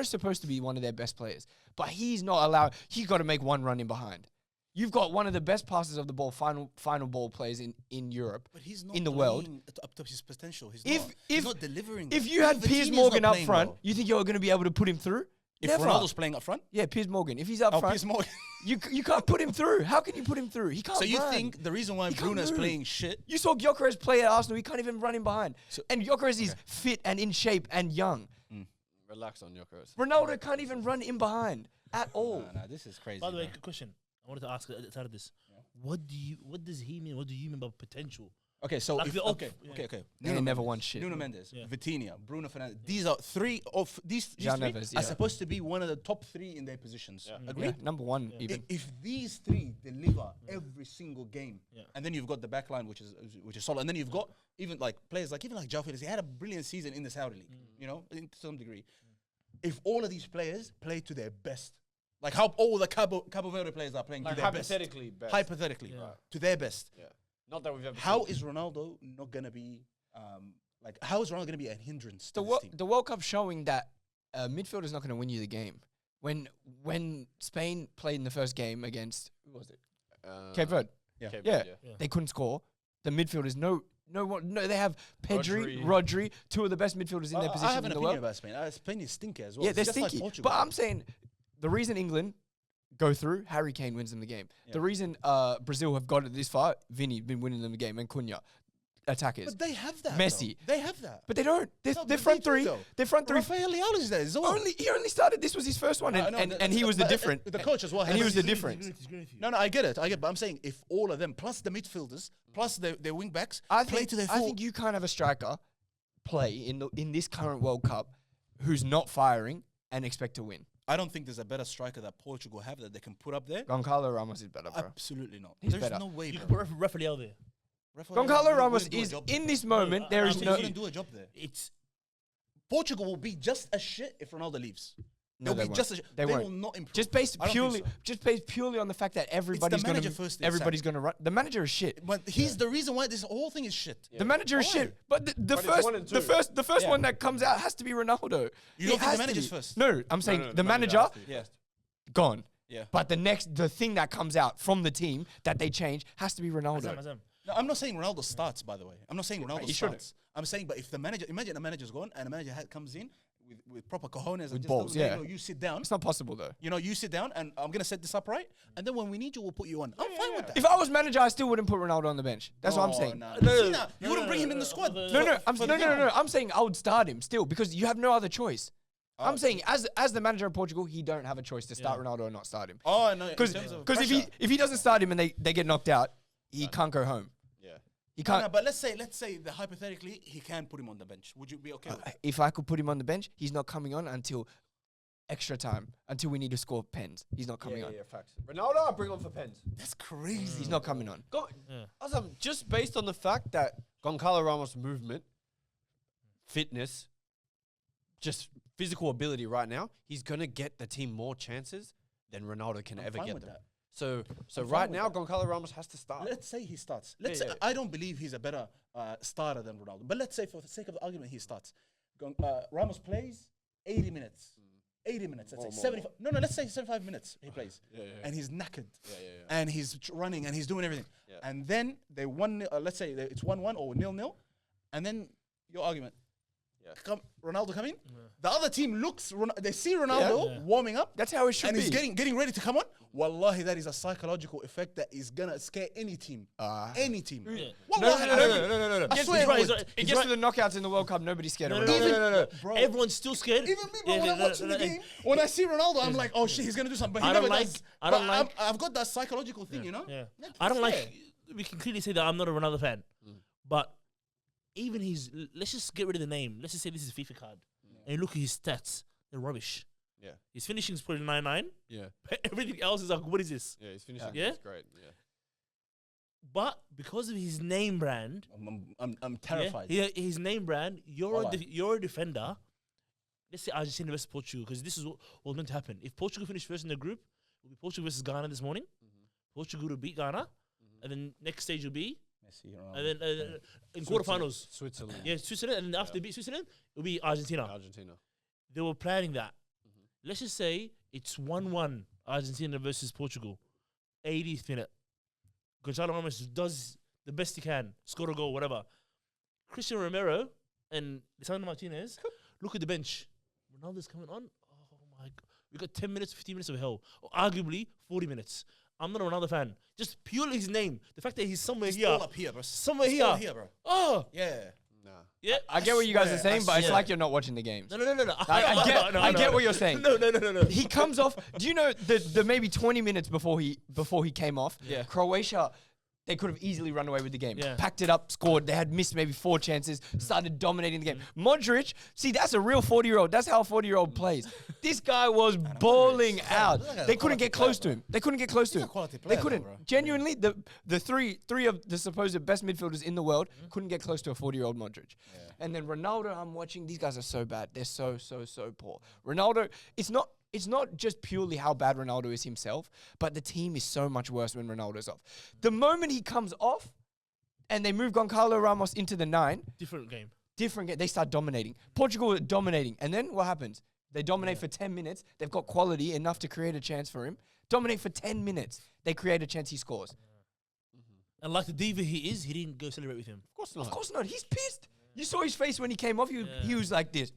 supposed to be one of their best players, but he's not allowed. He's got to make one run in behind. You've got one of the best passes of the ball, final ball players in Europe, But he's not in the world. playing up to his potential. He's If not delivering. If you had Piers Vitinha's Morgan not up playing front, well. you think you're going to be able to put him through? If Never. Ronaldo's playing up front, Yeah, Piers Morgan. If he's up front, Piers Morgan. you can't put him through. How can you put him through? He can't So you run. think the reason why He can't Bruno's move. playing shit? You saw Gyökeres play at Arsenal. He can't even run in behind. And Gyökeres is fit and in shape and young. Relax on Gyökeres. Ronaldo can't even run in behind at all. No, this is crazy. By the way, man. good question. I wanted to ask outside of this. What does he mean? What do you mean by potential? Okay, so Like if, the okay. They never won shit. Nuno Mendes, Yeah. Vitinha, Bruno Fernandes. These are three of these Jean three Neves, are yeah. supposed to be one of the top three in their positions. Yeah. Agree? Yeah, number one even. If these three deliver every single game, Yeah. and then you've got the back line, which is solid, and then you've got even like players like João Felix. He had a brilliant season in the Saudi league, you know, to some degree. If all of these players play to their best, like how all the Cabo Verde players are playing Like to their best, hypothetically best. hypothetically Yeah. to their best, Yeah. Not that we've ever how seen. is Ronaldo not gonna be how is Ronaldo gonna be a hindrance to The, this team? the World Cup showing that midfield is not going to win you the game. When Spain played in the first game against who was it? Cape Verde. Yeah. Cape Yeah. Verde, They couldn't score. The midfielders no. They have Pedri, Rodri, two of the best midfielders in their I position have an in the opinion world. about Spain. Spain is stinker as well. Yeah, It's they're just like stinky. Portugal. But I'm saying the reason England go through, Harry Kane wins them the game. Yeah. The reason Brazil have got it this far, Vini been winning them the game, and Cunha, attackers. But they have that. Messi. though. They have that. But they don't. They're No, their but front they do three. though. Their front three. Rafael Leao is there as well. He only started. This was his first one, and, No, and he was the but, different. The coach as well. and he was the has- difference. No, I get it. But I'm saying if all of them, plus the midfielders, plus their wing backs, I play think, to their I full. think you can't have a striker play in this current World Cup who's not firing and expect to win. I don't think there's a better striker that Portugal have that they can put up there. Goncalo Ramos is better, bro. Absolutely not. He's There's better. no way. You bro. can put Rafael there. Rafael Goncalo wouldn't Ramos do a is job in there. this moment. There is He no. wouldn't do a job there. It's Portugal will be just as shit if Ronaldo leaves. No, They'll they be won't. just as shit. They They won't. will not improve. Just based I don't think purely on the fact that everybody's manager gonna first, it's everybody's sad. gonna run. The manager is shit. But he's the reason why this whole thing is shit. The manager is Why? shit. But the But it's first one and the two. first the first Yeah. one that comes out has to be Ronaldo. You don't It think has the to manager's be. first? No, I'm saying the manager has to be Yeah. first. gone. Yeah. But the thing that comes out from the team that they change has to be Ronaldo. Azam. No, I'm not saying Ronaldo starts, by the way. I'm not saying Ronaldo he shouldn't. starts. I'm saying, but if the manager, imagine the manager's gone and the manager comes in with proper cojones and With just balls, tells yeah. you sit down. It's not possible though. You sit down and I'm going to set this up right. And then when we need you, we'll put you on. I'm fine with that. If I was manager, I still wouldn't put Ronaldo on the bench. That's what I'm Oh, saying. nah. No, See, now, you wouldn't bring him in the squad. no. I'm saying I would start him still because you have no other choice. Oh. I'm saying as the manager of Portugal, he don't have a choice to start Ronaldo or not start him. Oh, no. Because if he doesn't start him and they get knocked out, he can't go home. Yeah. He He can't. No, but let's say that hypothetically he can put him on the bench. Would you be okay with that? If I could put him on the bench, he's not coming on until extra time, until we need to score pens. He's not coming on. Yeah, facts. Ronaldo, I bring on for pens. That's crazy. He's not coming on. Awesome. Just based on the fact that Goncalo Ramos' movement, fitness, just physical ability right now, he's gonna get the team more chances than Ronaldo can I'm ever fine get with them. that. So I'm right fine with now, that. Goncalo Ramos has to start. Let's say he starts. Yeah. I don't believe he's a better starter than Ronaldo, but let's say for the sake of the argument he starts. Ramos plays 80 minutes. 80 minutes. Let's say 75. No, let's say 75 minutes he plays, and he's knackered, and he's running and he's doing everything, and then they let's say it's 1-1 or 0-0, and then your argument. Ronaldo coming. The other team looks. They see Ronaldo warming up. That's how it should and be. he's getting ready to come on. Wallahi, that is a psychological effect that is gonna scare any team. Any team. Yeah. Wallahi, no. I swear right, it would. It gets to the knockouts in the World Cup. Nobody's scared of Ronaldo. No. Bro. Everyone's still scared. Even me, bro, when I'm watching the game, when I see Ronaldo, I'm like, oh shit, he's gonna do something. But he I don't never like- does. I don't But like- I've got that psychological thing, you know. Yeah. That's I don't fair. like. We can clearly say that I'm not a Ronaldo fan, but even let's just get rid of the name. Let's just say this is a FIFA card, and you look at his stats. They're rubbish. Yeah. His finishing is probably 99. Yeah. Everything else is like, what is this? Yeah, he's finishing. Yeah? That's great. Yeah. But because of his name brand, I'm terrified. his name brand, you're Wallahi. you're a defender. Let's say Argentina versus Portugal, because this is what was meant to happen. If Portugal finished first in the group, it will be Portugal versus Ghana this morning. Portugal will beat Ghana, and then next stage will be, Messi, Ronaldo. and then in quarterfinals, Switzerland. yeah, Switzerland, and then after they beat Switzerland, it will be Argentina. Argentina. They were planning that. Let's just say it's 1-1 Argentina versus Portugal, 80th minute. Gonzalo Ramos does the best he can, score a goal, whatever. Christian Romero and Lisandro Martinez look at the bench. Ronaldo's coming on. Oh my God. We got 10 minutes, 15 minutes of hell. Or arguably 40 minutes. I'm not a Ronaldo fan. Just purely his name. The fact that he's somewhere It's here. all up here, bro. Somewhere It's all here. here, bro. Oh, Yeah. Nah. yeah. I get what you guys are swear, saying, I but it's swear. like you're not watching the games. No. I get what you're saying. No. He comes off. Do you know the maybe 20 minutes before he came off? Yeah. Croatia, they could have easily run away with the game. Yeah. Packed it up, scored. They had missed maybe 4 chances. Started dominating the game. Modric, see, that's a real 40-year-old. That's how a 40-year-old plays. This guy was balling out. Look at They the couldn't get close to him. They couldn't get close to He's a him. quality They player, couldn't. though, bro. Genuinely, the three of the supposed best midfielders in the world couldn't get close to a 40-year-old Modric. And then Ronaldo, I'm watching. These guys are so bad. They're so poor. Ronaldo, it's not just purely how bad Ronaldo is himself, but the team is so much worse when Ronaldo's off. The moment he comes off and they move Goncalo Ramos into the 9, Different game. they start dominating. Portugal are dominating. And then what happens? They dominate for 10 minutes. They've got quality enough to create a chance for him. Dominate for 10 minutes. They create a chance, he scores. And like the diva he is, he didn't go celebrate with him. Of course not. Of course not. He's pissed. You saw his face when he came off. He was like this.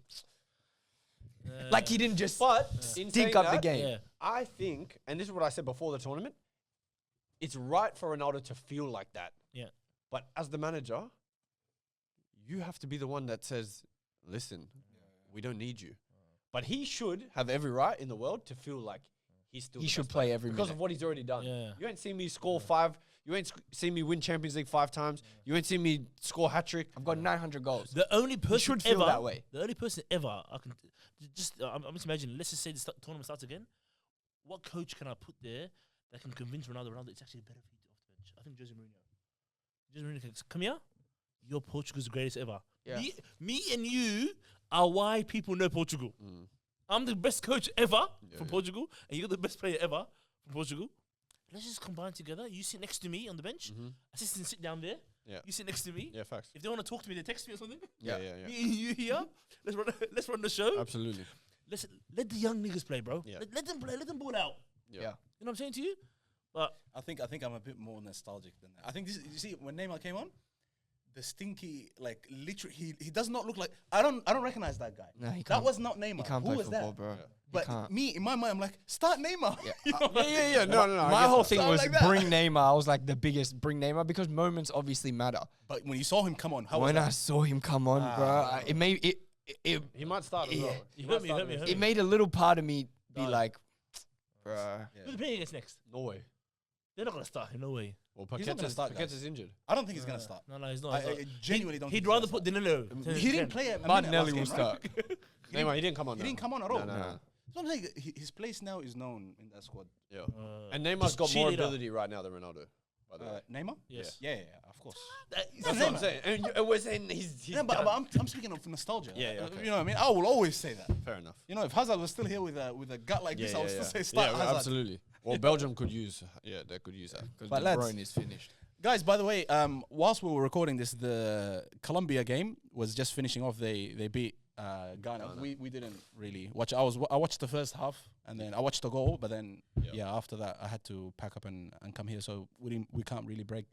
Like he didn't just In saying stink up the that, game. Yeah. I think, and this is what I said before the tournament, it's right for Ronaldo to feel like that. Yeah. But as the manager, you have to be the one that says, listen, we don't need you. But he should have every right in the world to feel like he's still He the should best play player every because minute. of what he's already done. Yeah. You ain't seen me score 5. You ain't seen me win Champions League 5 times. You ain't seen me score hat-trick. I've got 900 goals. The only person should feel ever, that way. The only person ever I can I'm just imagining. Let's just say the tournament starts again. What coach can I put there that can convince Ronaldo it's actually better for you to off the bench? I think Jose Mourinho. Jose Mourinho can come here. You're Portugal's greatest ever. Yeah. Me and you are why people know Portugal. I'm the best coach ever from Portugal, and you're the best player ever from Portugal. Let's just combine together. You sit next to me on the bench. Assistants sit down there. Yeah. You sit next to me. Yeah, facts. If they want to talk to me, they text me or something. Yeah. Me and you here. Let's run the show. Absolutely. Let the young niggas play, bro. Yeah. Let them play. Let them ball out. Yeah. You know what I'm saying to you? But I think I'm a bit more nostalgic than that. I think this. You see, when Neymar came on, the stinky, like literally, he does not look like. I don't recognize that guy. No, he That can't. was not Neymar. He can't Who play was football, that? bro. But can't. me, in my mind, I'm like, start Neymar. You know? Yeah. No. My whole thing Sound was like that. bring Neymar. I was like the biggest bring Neymar because moments obviously matter. But when you saw him come on, how was When I that? saw him come on, bro, it made it He might start as Yeah. well. You hurt me, hurt me. it made a little part of me be Done. like, bro. Who's they playing against next? Norway. They're not gonna start him. No way. Well, He's not gonna start, guys. Paqueta's injured. I don't think he's gonna start. No, he's not. I genuinely don't. He'd think rather he's put gonna Danilo. start. He didn't play a minute Martinelli last will game, right? start. Neymar, he didn't come on. He no. didn't come on at all. No. That's what I'm saying. His place now is known in that squad. Yeah. Uh, And Neymar's just got more cheer it up. ability right now than Ronaldo. By the way. Neymar? Yes. Yeah, of course. That's what I'm saying. And we're saying he's Yeah, but I'm speaking of nostalgia. Yeah, okay. You know what I mean? I will always say that. fair enough. You know, if Hazard was still here with a gut like this, I would still say start yeah, Hazard. absolutely. Well, Belgium could use. Yeah, they could use that. Because But De lads- Bruyne is finished. Guys, by the way, whilst we were recording this, the Colombia game was just finishing off. They beat Ghana. We didn't really watch. I watched the first half, and then I watched the goal. But then after that, I had to pack up and come here. So we can't really break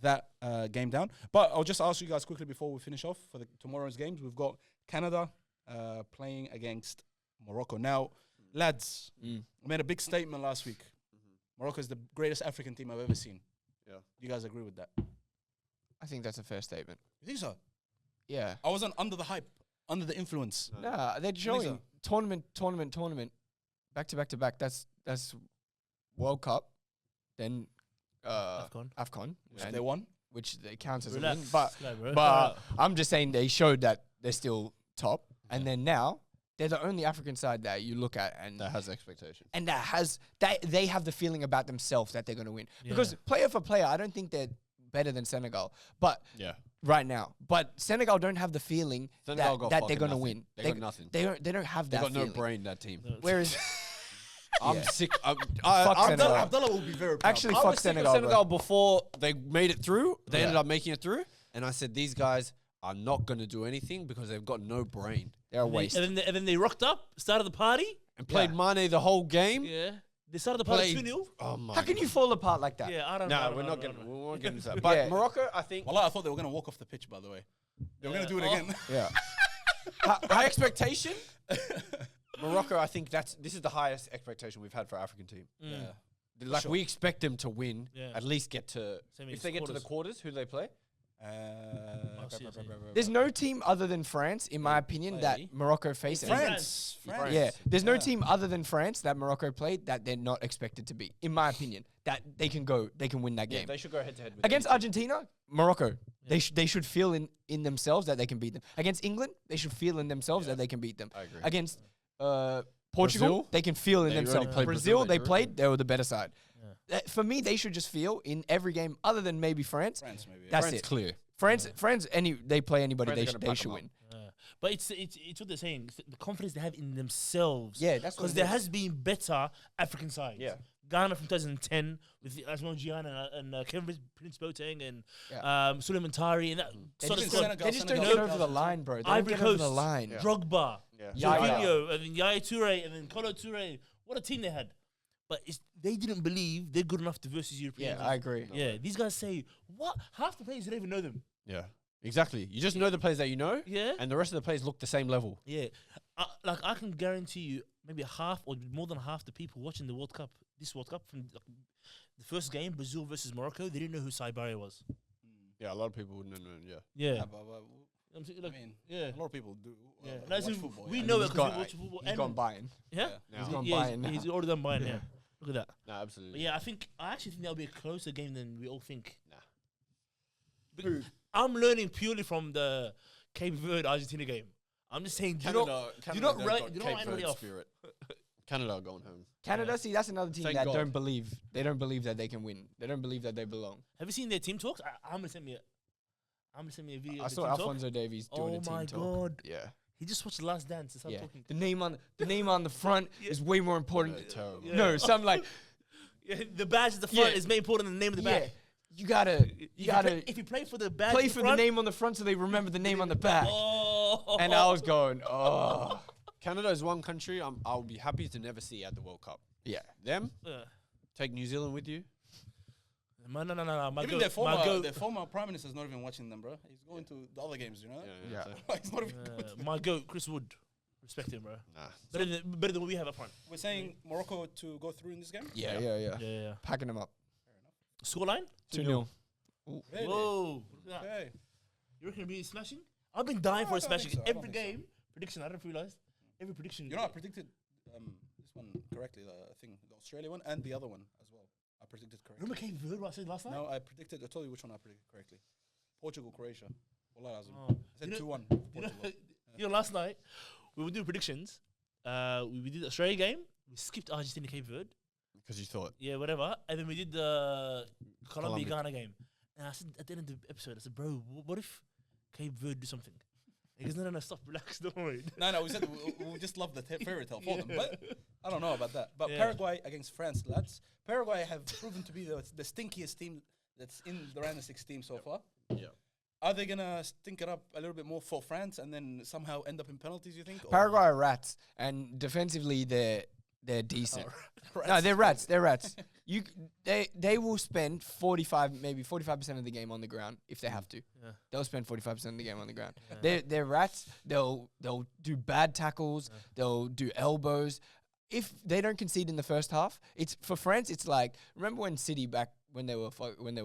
that game down. But I'll just ask you guys quickly before we finish off for tomorrow's games. We've got Canada playing against Morocco. Now, lads, I made a big statement last week. Morocco is the greatest African team I've ever seen. Yeah. You guys agree with that? I think that's a fair statement. You think so? Yeah. I wasn't under the hype, under the influence. Nah, they're showing tournament, back to back. That's World Cup, then AFCON, Which and they won. which they count as Relax, a win. But slow, bro. but I'm just saying they showed that they're still top, and then now they're the only African side that you look at and That has expectation. and they have the feeling about themselves that they're going to win. Yeah. Because player for player, I don't think they're better than Senegal, but Yeah. right now, but Senegal don't have the feeling Senegal got that they're fucking going to nothing. win. They got nothing. They don't have They that got no feeling. brain, that team. Whereas I'm Yeah. sick. Fuck I'm Senegal. Abdullah will be very proud. Actually, I fuck was sick of Senegal, Senegal bro. before they made it through. They Yeah. ended up making it through, and I said these guys are not going to do anything because they've got no brain. They're a waste. And then they rocked up, started the party. And played Mane the whole game. Yeah. They started the party Played. 2-0. Oh my! How can you fall apart like that? Yeah, I don't know. No, I we're don't not know, getting. I don't know. We won't get into that. But Yeah. Morocco, I think. Wallah, I thought they were going to walk off the pitch, by the way. They were going to do it Oh. again. Yeah. High expectation. Morocco, I think this is the highest expectation we've had for our African team. Mm. Yeah. Like sure. we expect them to win, Yeah. at least get to. Semis, If they get to the quarters. quarters, who do they play? There's no team other than France, in my opinion, that play. Morocco face. France. Yeah, there's no team other than France that Morocco played that they're not expected to be, in my opinion, that they can win that Yeah, game. they should go head to head with Against any Argentina, Morocco, they should feel in themselves that they can beat them. Against England, they should feel in themselves that they can beat them. I agree. Against Portugal, Brazil? they can feel in They already themselves. played Brazil, Brazil, they they played, they were the better side. Yeah. For me, they should just feel in every game, other than maybe France. France, maybe. That's France it. clear. France, they play anybody, France are gonna they pack should 'em up. win. But it's what they're saying. The confidence they have in themselves. Yeah, that's what because it there is. has been better African sides. Yeah. Ghana from 2010 with Asmon Gyan and Kevin Prince Boateng and Yeah. Suleiman Tari and that They sort of just, squad. Senegal, they just don't Senegal. get over the line, bro. They don't Ivory get over Coast, the line. Yeah. Drogba, Yeah. Yaya. Jorginho, and then Yaya Toure, and then Kolo Toure. What a team they had. But they didn't believe they're good enough to versus Europeans. Yeah, I agree. Yeah, these guys say, what? Half the players, you don't even know them. Yeah. Exactly. You just know the players that you know, Yeah? and the rest of the players look the same level. Yeah. I can guarantee you maybe half or more than half the people watching the World Cup, this World Cup, from the first game, Brazil versus Morocco, they didn't know who Saibari was. Yeah, a lot of people wouldn't know. Yeah. Yeah. Yeah, but I'm saying, I like, mean, yeah. a lot of people do. Yeah. Watch Like, so football, we yeah. know he's it because we got- watch football. He's and- gone buying. Yeah? Now. He's gone Yeah, buying now. he's already done buying, yeah. Look at that. No, absolutely. But yeah, I actually think that'll be a closer game than we all think. Nah. Because I'm learning purely from the Cape Verde Argentina game. I'm just saying, do not write anybody off. Canada are going home. Canada, see, that's another team Thank that God. don't believe. They don't believe that they can win. They don't believe that they belong. Have you seen their team talks? I'm gonna send me a video. I of the saw team talk. Alfonso Davies doing Oh a team my talk. god, Yeah. he just watched The Last Dance and started Yeah. talking. The name on the front is way more important. Yeah, terrible. Yeah. No, something like Yeah, the badge at the front Yeah. is more important than the name of the yeah. badge. You gotta If you play for the badge, play at the for front, the name on the front so they remember the name on the back. Oh, And I was going, oh. Canada is one country I'll be happy to never see at the World Cup. Yeah. Them, Yeah. take New Zealand with you. No. My Even goat, their former prime minister's not even watching them, bro. He's going to the other games, you know. Yeah. So, He's not even. going to- my goat, Chris Wood. Respect him, bro. nah. Better than what we have up front. We're saying Morocco to go through in this game. Yeah. Yeah. Packing them up. Scoreline? 2-0. Really? Whoa. Look at that. Okay. You reckon it'll be smashing? I've been dying for I a don't smashing. think so. I don't Every think so. game, prediction, I don't realize. Every prediction. You know, I predicted this one correctly. I think the Australia one and the other one as well. I predicted correctly. Remember Cape Verde? What I said last night. No, I told you which one I predicted correctly. Portugal, Croatia. Wallah lazim. Oh. I said You know- 2-1. You know, Portugal. you know, last night we were doing predictions. We did the Australia game. We skipped Argentina, Cape Verde. Because you thought. Yeah, whatever. And then we did the Colombia. Colombia-Ghana game. And I said at the end of the episode, I said, bro, what if Cape Verde do something? He goes, no, stop, relax, don't worry. No, we said we just love the fairy tale for them. But I don't know about that. But Yeah. Paraguay against France, lads. Paraguay have proven to be the stinkiest team that's in the round of 16 so far. Yeah. Are they going to stink it up a little bit more for France and then somehow end up in penalties, you think? Or- Paraguay are rats, and defensively they're decent. Rats. No, they're rats. They're rats. They will spend 45% of the game on the ground if they have to. Yeah. They'll spend 45% of the game on the ground. Yeah. They're rats. They'll do bad tackles. Yeah. They'll do elbows. If they don't concede in the first half, it's for France. It's like, remember when City back when they were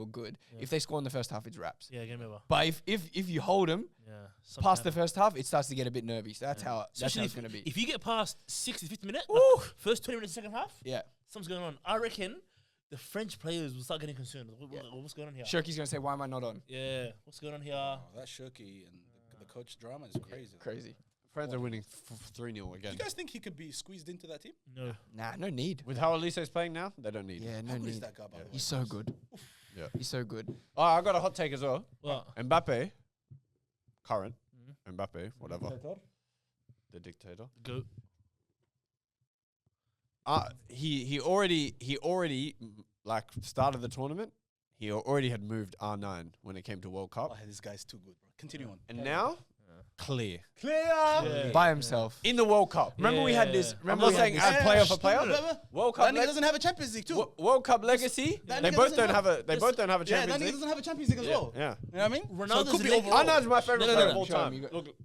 good. Yeah. If they score in the first half, it's wraps. Yeah, game over. But if you hold them Yeah. past the first half, it starts to get a bit nervy. So that's how Especially it's gonna be. If you get past 60, 50 minutes, Ooh. like first 20 minutes, second half, Yeah. something's going on. I reckon the French players will start getting concerned. Yeah. What's going on here? Shirky's gonna say, "Why am I not on?" Yeah, what's going on here? Oh, that Shirky and the coach drama is crazy. Crazy. France are winning 3-0 Do again. you guys think he could be squeezed into that team? No. Nah, no need. With how Elise's playing now, they don't need. Yeah, How no good is need. that guy, by the way? He's so good. Yeah. He's so good. Oh, I got a hot take as well. What? Mbappe, current Mhm. Mbappe, whatever, the dictator. Go. He already like started the tournament. He already had moved R9 when it came to World Cup, Oh, this guy's too good, bro. Continue on. and now clear Clear! Yeah. By himself. in the World Cup. Remember we had this. Yeah. Remember I'm we not had saying this. as player for player. Remember? World That Cup, nigga doesn't have a Champions League too. World Cup legacy. That They nigga both doesn't don't have- have a. They both don't have a Yeah, that Champions nigga League. doesn't have a Champions League as well. Yeah. You know what I mean? Ronaldo's So it could be leg- overall. Arnaud's my favorite No, player no, of all show him, time. you got- Look,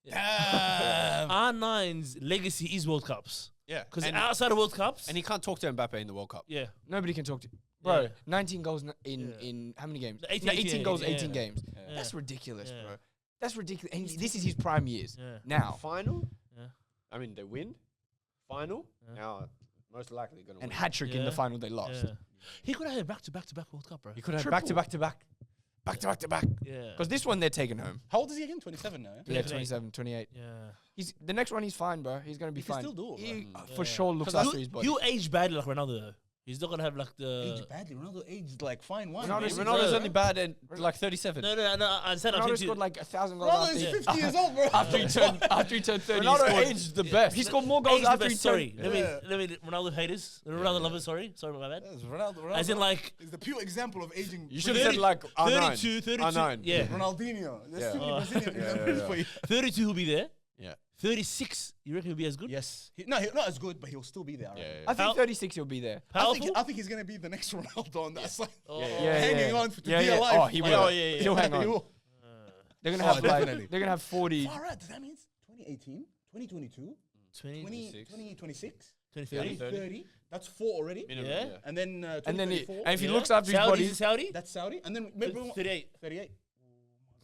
Damn. R9's legacy is World Cups. yeah, Because and, outside of World Cups, and he can't talk to Mbappe in the World Cup. yeah. Nobody can talk to. Bro, Yeah. 19 goals in Yeah. in how many games? 18, No, 18 goals, yeah. 18 games. Yeah. That's ridiculous, Yeah. bro. That's ridiculous. And this is his prime years. Yeah. Now. Final. Yeah. I mean, they win. Final. Yeah. Now, most likely going to And win. hat trick in the Yeah. final they lost. Yeah. He could have had back-to-back World Cup, bro. You could have Triple. back to back to back. Back to back to back. Yeah. Because this one they're taking home. How old is he again? 27 now, yeah? Yeah, 28. 27, 28. Yeah. He's the next one. He's fine, bro. He's gonna be He can fine. still do it, He, bro. for Yeah. sure looks 'Cause after his body. You age badly like Ronaldo, though. He's not gonna have like the. Aged badly. Ronaldo aged like fine wine. Ronaldo's- man. Ronaldo's Yeah. only bad at like 37. No. I said I Ronaldo think scored like 1,000 goals Ronaldo is after, 50 years old, bro. after he turned 30. he Ronaldo scored- aged the best. He scored more goals after he turned. Sorry, Yeah. let me Ronaldo haters, Ronaldo lovers. Sorry, my bad. Yes, Ronaldo As in like is the pure example of aging. You should have said like R9. 32. R9. Yeah, Ronaldinho. There's Yeah. too many Oh. Brazilian Yeah, examples yeah. for you. 32 will be there. Yeah. 36, you reckon he'll be as good? Yes. Not as good, but he'll still be there. I Yeah. reckon. Yeah. I think How- 36 he'll be there. Powerful. I think he's gonna be the next Ronaldo on that side. Oh. Hanging on to be yeah. alive. Oh, he will. Oh, yeah, yeah. He'll hang He on. will. They're gonna Oh, have like definitely. they're gonna have 40. Far out. That means 2018, 2022, 2026, 2030. 2030. That's 4 already. Minimum, Yeah. And then And then 2034. and if he Yeah. looks after his Saudi, body, is it Saudi? That's Saudi. And then maybe 38. 38.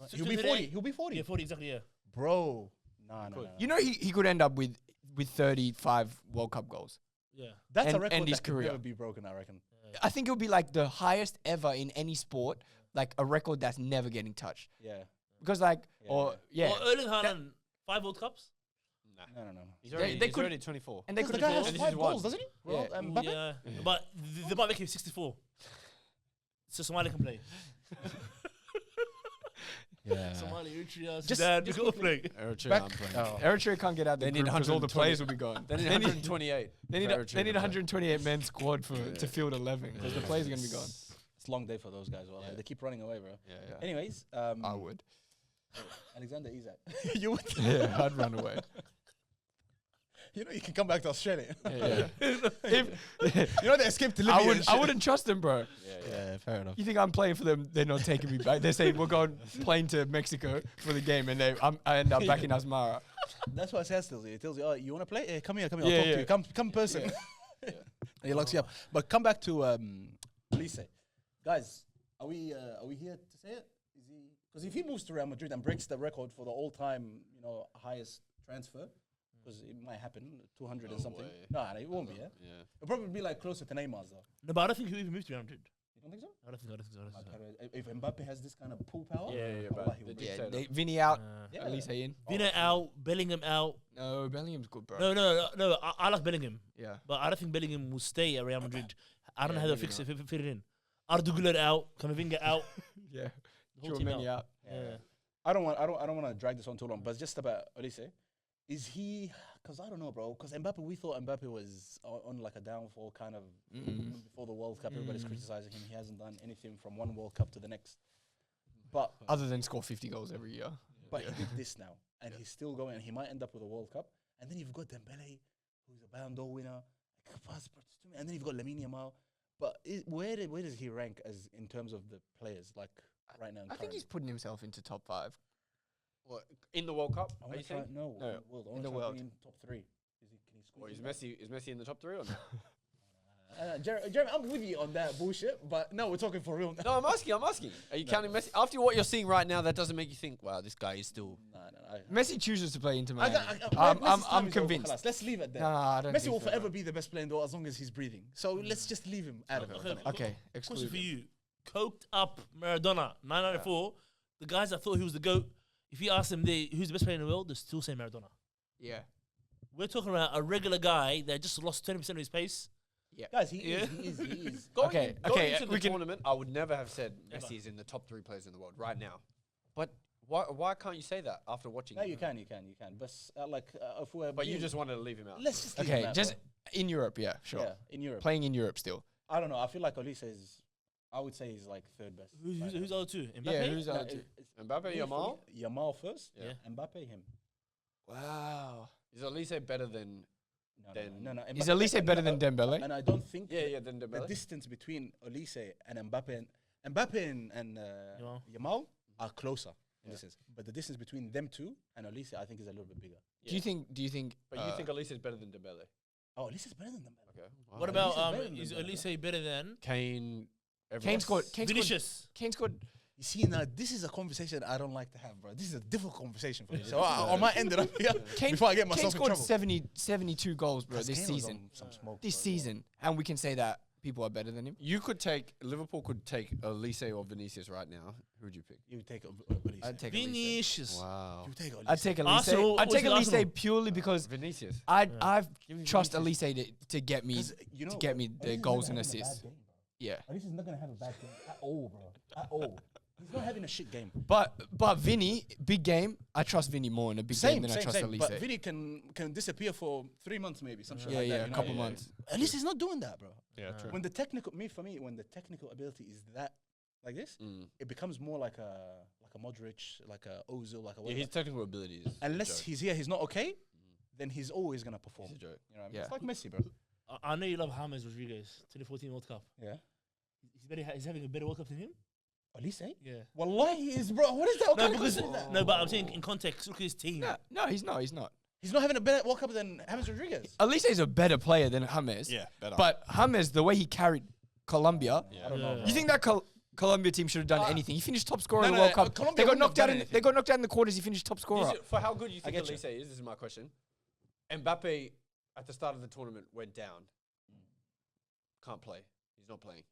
So He'll be 38. 40. He'll be 40. Yeah, 40 exactly. Yeah. Bro. Nah. you know he could end up with 35 World Cup goals. Yeah. That's a and record end his that could career. never be broken, I reckon. I think it'll be like the highest ever in any sport, like a record that's never getting touched. Yeah. Because like Yeah. or yeah, Or Erling Haaland, 5 World Cups. No. He's They- already, they he's could- already 24. and they Because could the guy have has this 5 is one. goals, doesn't he? Yeah. Mbappe? Yeah. But they might make him 64. So Somalia can play. Yeah. Somalia, Eritrea, Just- Sudan, just they can all play. Eritrea, Back- I'm playing. Oh. Eritrea can't get out the They need group 'cause all the 120. players will be gone. They need They need 128. they need for a, Eritrea they need to play. 128 men squad to field 11 because the players are gonna be gone. It's a long day for those guys. Well, Yeah. they keep running away, bro. Yeah, yeah. Anyways, I would. Alexander Isak. You would. Yeah, I'd run away. You know, you can come back to Australia. Yeah. You know, they escaped to Libya. I would. and I shit. wouldn't trust them, bro. Yeah, fair enough. You think I'm playing for them? They're not taking me back. They say we're going plane to Mexico for the game, and I end up back in Asmara. That's what it says. It tells you, oh, you want to play? Come here. I'll Yeah, talk yeah. to you. Come in person. He locks you up. But come back to Elise. Guys, are we here to say it? Is he? Because if he moves to Real Madrid and breaks the record for the all-time, highest transfer, because it might happen 200 and No something. way. No, it won't be. Yeah, Yeah. it'll probably be like closer to Neymar's though. No, but I don't think he'll even move to 300. You don't think so? I don't think so. If Mbappe has this kind of pull power, Yeah, wallah, but he the will be- Yeah, dictator. Vinny out. Yeah. At least in. Vina out, Bellingham out. No, Bellingham's good, bro. No. I like Bellingham, Yeah. but I don't think Bellingham will stay at Real Madrid. I don't know Yeah, how they'll maybe fix it, fit it in. Arduguler out, Camavinga out. Yeah. The whole team Tchouameni out. out. Yeah. I don't want to drag this on too long, but just about Olise. Is he? Because I don't know, bro. Because Mbappe, we thought Mbappe was on like a downfall kind of before the World Cup. Everybody's criticizing him. He hasn't done anything from one World Cup to the next. But Other than score 50 goals every year. he did this now, and he's still going. And he might end up with a World Cup. And then you've got Dembele, who's a Ballon d'Or winner, and then you've got Lamine Yamal. But where does he rank as in terms of the players like right now? I think he's putting himself into top 5. What, in the World Cup? I Are want you to try. saying? No, No, world. I in the wanna try world. being top 3. Can he Or squeeze is Messi in the top 3 or not? Jeremy, I'm with you on that bullshit, but no, we're talking for real. No, I'm asking. Are you counting Messi? After what you're seeing right now, that doesn't make you think, wow, this guy is still... No. Messi chooses to play into I Miami. got, I'm Messi's time is over, convinced. khalas. Let's leave it there. Nah, I don't Messi think will so, forever bro. be the best player in the world as long as he's breathing. So let's just leave him out of it. Okay. Okay, Question exclude for him. you. Coked up Maradona, 994. The guys that thought he was the GOAT, if you ask them who's the best player in the world, they still say Maradona. Yeah. We're talking about a regular guy that just lost 20% of his pace. Guys, he is. Going Okay, into we the can- tournament, I would never have said Never. Messi is in the top 3 players in the world right now. But why can't you say that after watching No, him? you can. But if we're But you being- just wanted to leave him out. let's just leave Okay, him out, just bro. in Europe, yeah, sure. Yeah, in Europe. Playing in Europe still. I don't know. I feel like Olise is. I would say he's like third best. Who's the other two? Mbappe? Yeah, who's the No, other two? Mbappe, me, for Yamal? me, Yamal first. Yeah. Mbappe him. Wow. Is Elise better than... No. Is Elise better than Dembele? And I don't think than the Dembele? distance between Olise and Mbappe and Yamal are closer in distance. But the distance between them two and Olise, I think, is a little bit bigger. Do you think But you think Elise is better than Dembele? Oh, Olise is better than Dembele. Okay. What Elise is about better than is Dembele. Elise better than Kane... Kane scored Vinicius? Kane scored You see, now this is a conversation I don't like to have, bro. This is a difficult conversation for me. So I might end it up here before I get Kane myself in scored trouble. 72 goals, bro, 'Cause this Kane was season. on some smoke, This bro, yeah. season. And we can say that people are better than him. You could take... Liverpool could take Elise or Vinicius right now. Who would you pick? You would take Olise. I'd take Elise. Vinicius. Wow. You would take Olise. I'd take Elise. Arsenal, I'd take always Elise Arsenal. purely because Vinicius. I've Give me trust Vinicius. Elise to get me 'Cause, you know, to get me the Olise is goals never and having a bad assists. game, bro. Yeah. Olise is not going to have a bad game at all, bro. At all. He's not having a shit game. But Vinny, big game, I trust Vinny more in a big game than I trust Elise. But Vinny can disappear for 3 months maybe, some shit Yeah, like yeah, that. a you know? couple months. At least he's not doing that, bro. Yeah, true. When the technical ability is that like this, it becomes more like a Modric, like a Ozil, like a Yeah, whatever. his technical ability is... Unless he's here, he's not okay, then he's always gonna perform. He's a joke. You know what I mean? Yeah. It's like Messi, bro. I know you love James Rodriguez, 2014 World Cup. Yeah. He's having a better World Cup than him? Olise? Yeah. Wallahi, he is, bro. What is that? What No, kind of because question is that? no, but I'm saying in context, look at his team. No, he's not. He's not. He's not having a better World Cup than James Rodriguez. Elise is a better player than James. better. But James, the way he carried Colombia, I don't know. Yeah. you think that Colombia team should have done anything? He finished top scorer in the no, World Cup. Colombia They got wouldn't have knocked out. done They got knocked out in the quarters. He finished top scorer. For how good you think get you. Elise is, this is my question. Mbappe, at the start of the tournament, went down. Can't play. He's not playing.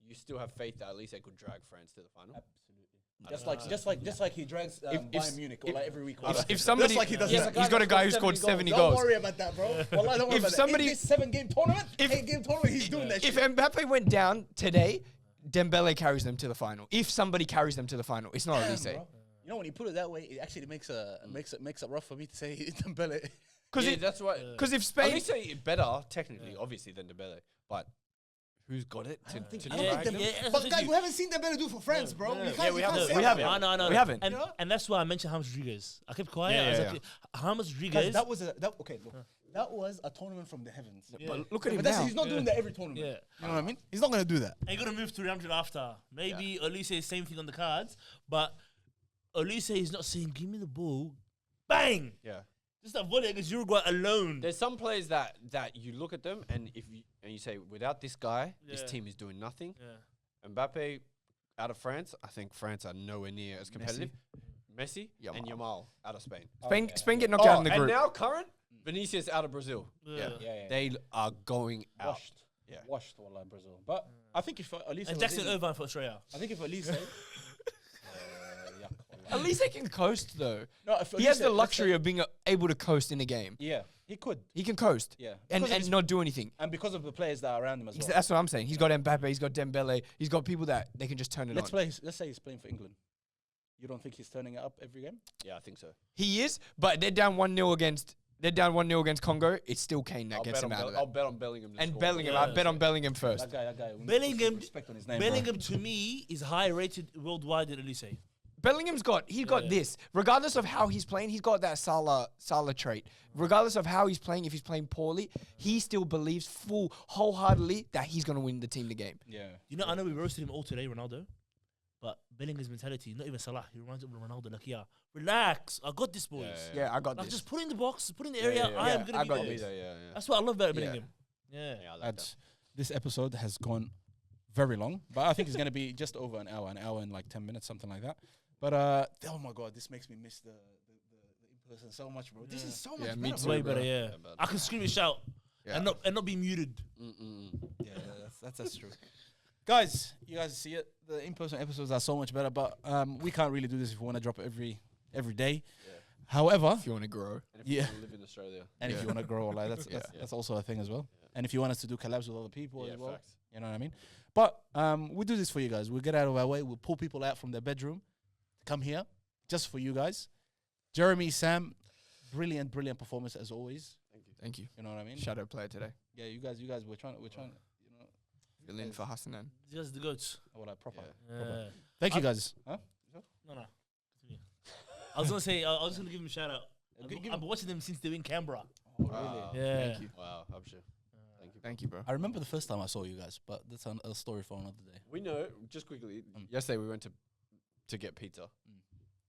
You still have faith that Elise could drag France to the final? Just like he drags Bayern Munich or like every week. If somebody, Just like he does that. he's got a guy who scored 70 Don't goals. worry about that, bro. Wallahi, don't worry If about somebody- that. In this 7-game tournament, 8-game tournament, he's doing that If shit. Mbappe went down today, Dembele carries them to the final. If somebody carries them to the final, it's not Elise. Bro. You know, when you put it that way, it actually makes it rough for me to say Dembele. Yeah, that's why. Because if Spain, Elise better, technically, obviously, than Dembele. But who's got it to I don't drag think them? yeah, But guys, we haven't seen Dembele do for France, bro. no, You no. can't- we you can't haven't. say We that, haven't. bro. I know. We haven't. And that's why I mentioned James Rodriguez. I kept quiet. Yeah, I was yeah, like, James Guys, Rodriguez. that was a tournament from the heavens. but look at him But that's, now. he's not doing that every tournament. Yeah. You know what I mean? He's not gonna do that. And you're gonna move to 300 after. Maybe Olise is same thing on the cards, but Olise is not saying, "Give me the ball, bang." Yeah. Just that volley against Uruguay alone. There's some players that you look at them and you say, without this guy, this Yeah. team is doing nothing. Yeah. Mbappe out of France, I think France are nowhere near as competitive. Messi Yamal. and Yamal out of Spain. Spain get knocked out in the and group. now current Vinicius out of Brazil. Yeah. They are going out. Washed wallah in Brazil. But I think if Elise And Jackson Irvine for Australia. I think if Elise At least they can coast though. no, if He has the let's say- luxury of being able to coast in a game. Yeah, he could. He can coast. Yeah. And Because of his- not do anything. And because of the players that are around him as well. That's what I'm saying. He's got Mbappe, he's got Dembele, he's got people that they can just turn it on. Let's say he's playing for England. You don't think he's turning it up every game? Yeah, I think so. He is, but they're down 1-0 against Congo. It's still Kane that gets him out of that. I'll bet on Bellingham. to And score. Bellingham, I bet on Bellingham first. That guy. we need to put some Bellingham- respect on his name, bro. Bellingham to me is higher rated worldwide than Elise. Bellingham's got this. Regardless of how he's playing, he's got that Salah trait. Regardless of how he's playing, if he's playing poorly, he still believes wholeheartedly that he's gonna win the team the game. Yeah. You know, I know we roasted him all today, Ronaldo. But Bellingham's mentality, not even Salah, he reminds me of Ronaldo. Like, yeah, relax, I got this, boys. Yeah, I got Like, this. just put it in the box, put it in the area. yeah, I am yeah, gonna I be got there. this. Yeah. That's what I love about Yeah. Bellingham. Yeah. Yeah, I like That's this episode has gone very long, but I think it's gonna be just over an hour and like 10 minutes, something like that. But oh my god, this makes me miss the in-person so much, bro. This is so much Yeah, me better, too, bro. Way bro. better, yeah. Yeah, man. I can scream and shout Yeah. and not be muted. Yeah, that's true. Guys, you guys see it. The in-person episodes are so much better, but we can't really do this if we want to drop it every day. Yeah. However, If you want to grow. And if you Yeah. wanna live in Australia. and if you want to grow, like that's also a thing as well. Yeah. And if you want us to do collabs with other people Yeah, as well, facts. you know what I mean. But we do this for you guys. We'll get out of our way. We'll pull people out from their bedroom, come here, just for you guys. Jeremy, Sam, brilliant performance as always. Thank you. You know what I mean? Shadow player today. Yeah, you guys, we're trying, you know, Fill in for Hassanan. Just the goats. what like proper. Yeah. Yeah. Thank you guys. Huh? No. Continue. I was gonna say, I was gonna give him a shout out. Give I've been watching them since they were in Canberra. Wow. Yeah. Thank you. Wow, I'm sure. Thank you. Thank you, bro. I remember the first time I saw you guys, but that's a story for another day. We know, just quickly, yesterday we went to get pizza,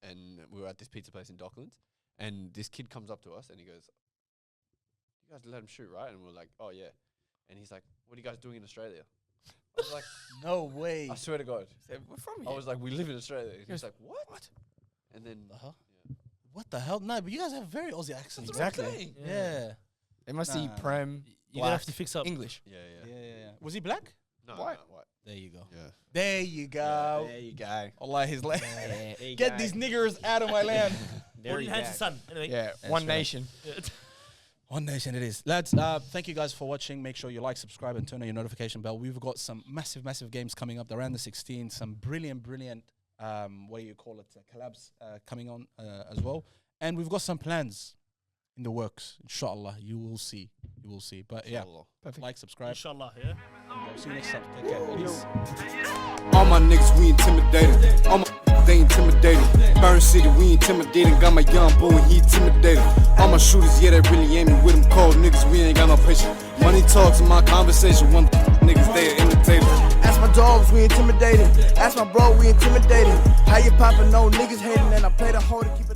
and we were at this pizza place in Docklands, and this kid comes up to us, and he goes, you guys let him shoot, right? And we're like, oh, yeah. And he's like, what are you guys doing in Australia? I was like, No way. I swear to God. We're from I was like, we live in Australia. He was goes, like, what? And then, Uh-huh. What the hell? No, but you guys have very Aussie accents. Exactly. Yeah. They must see Nah. Prem, You're gonna have black, to fix up. English. yeah. Yeah. Was he black? No, White. no, white. There you go. Yeah. There you go. There you go. Allah, his land. There you Get go. these niggers out of my land. Holding hands to sun. Anyway. Yeah, That's one right. nation. One nation it is. Lads, thank you guys for watching. Make sure you like, subscribe, and turn on your notification bell. We've got some massive games coming up around the 16. Some brilliant, what do you call it, collabs coming on as well. And we've got some plans in the works. Inshallah, you will see. But yeah, Perfect. like, subscribe. Inshallah, yeah. See you next time. Take care. Peace. All my niggas, we intimidated. All my they intimidated. Burn City, we intimidating. Got my young boy, he intimidated. All my shooters, yeah, they really aiming with them cold niggas. We ain't got no patience. Money talks in my conversation. One niggas, they are imitated. Ask my dogs, we intimidated. Ask my bro, we intimidated. How you poppin', no niggas hating, and I play the hoe to keep it.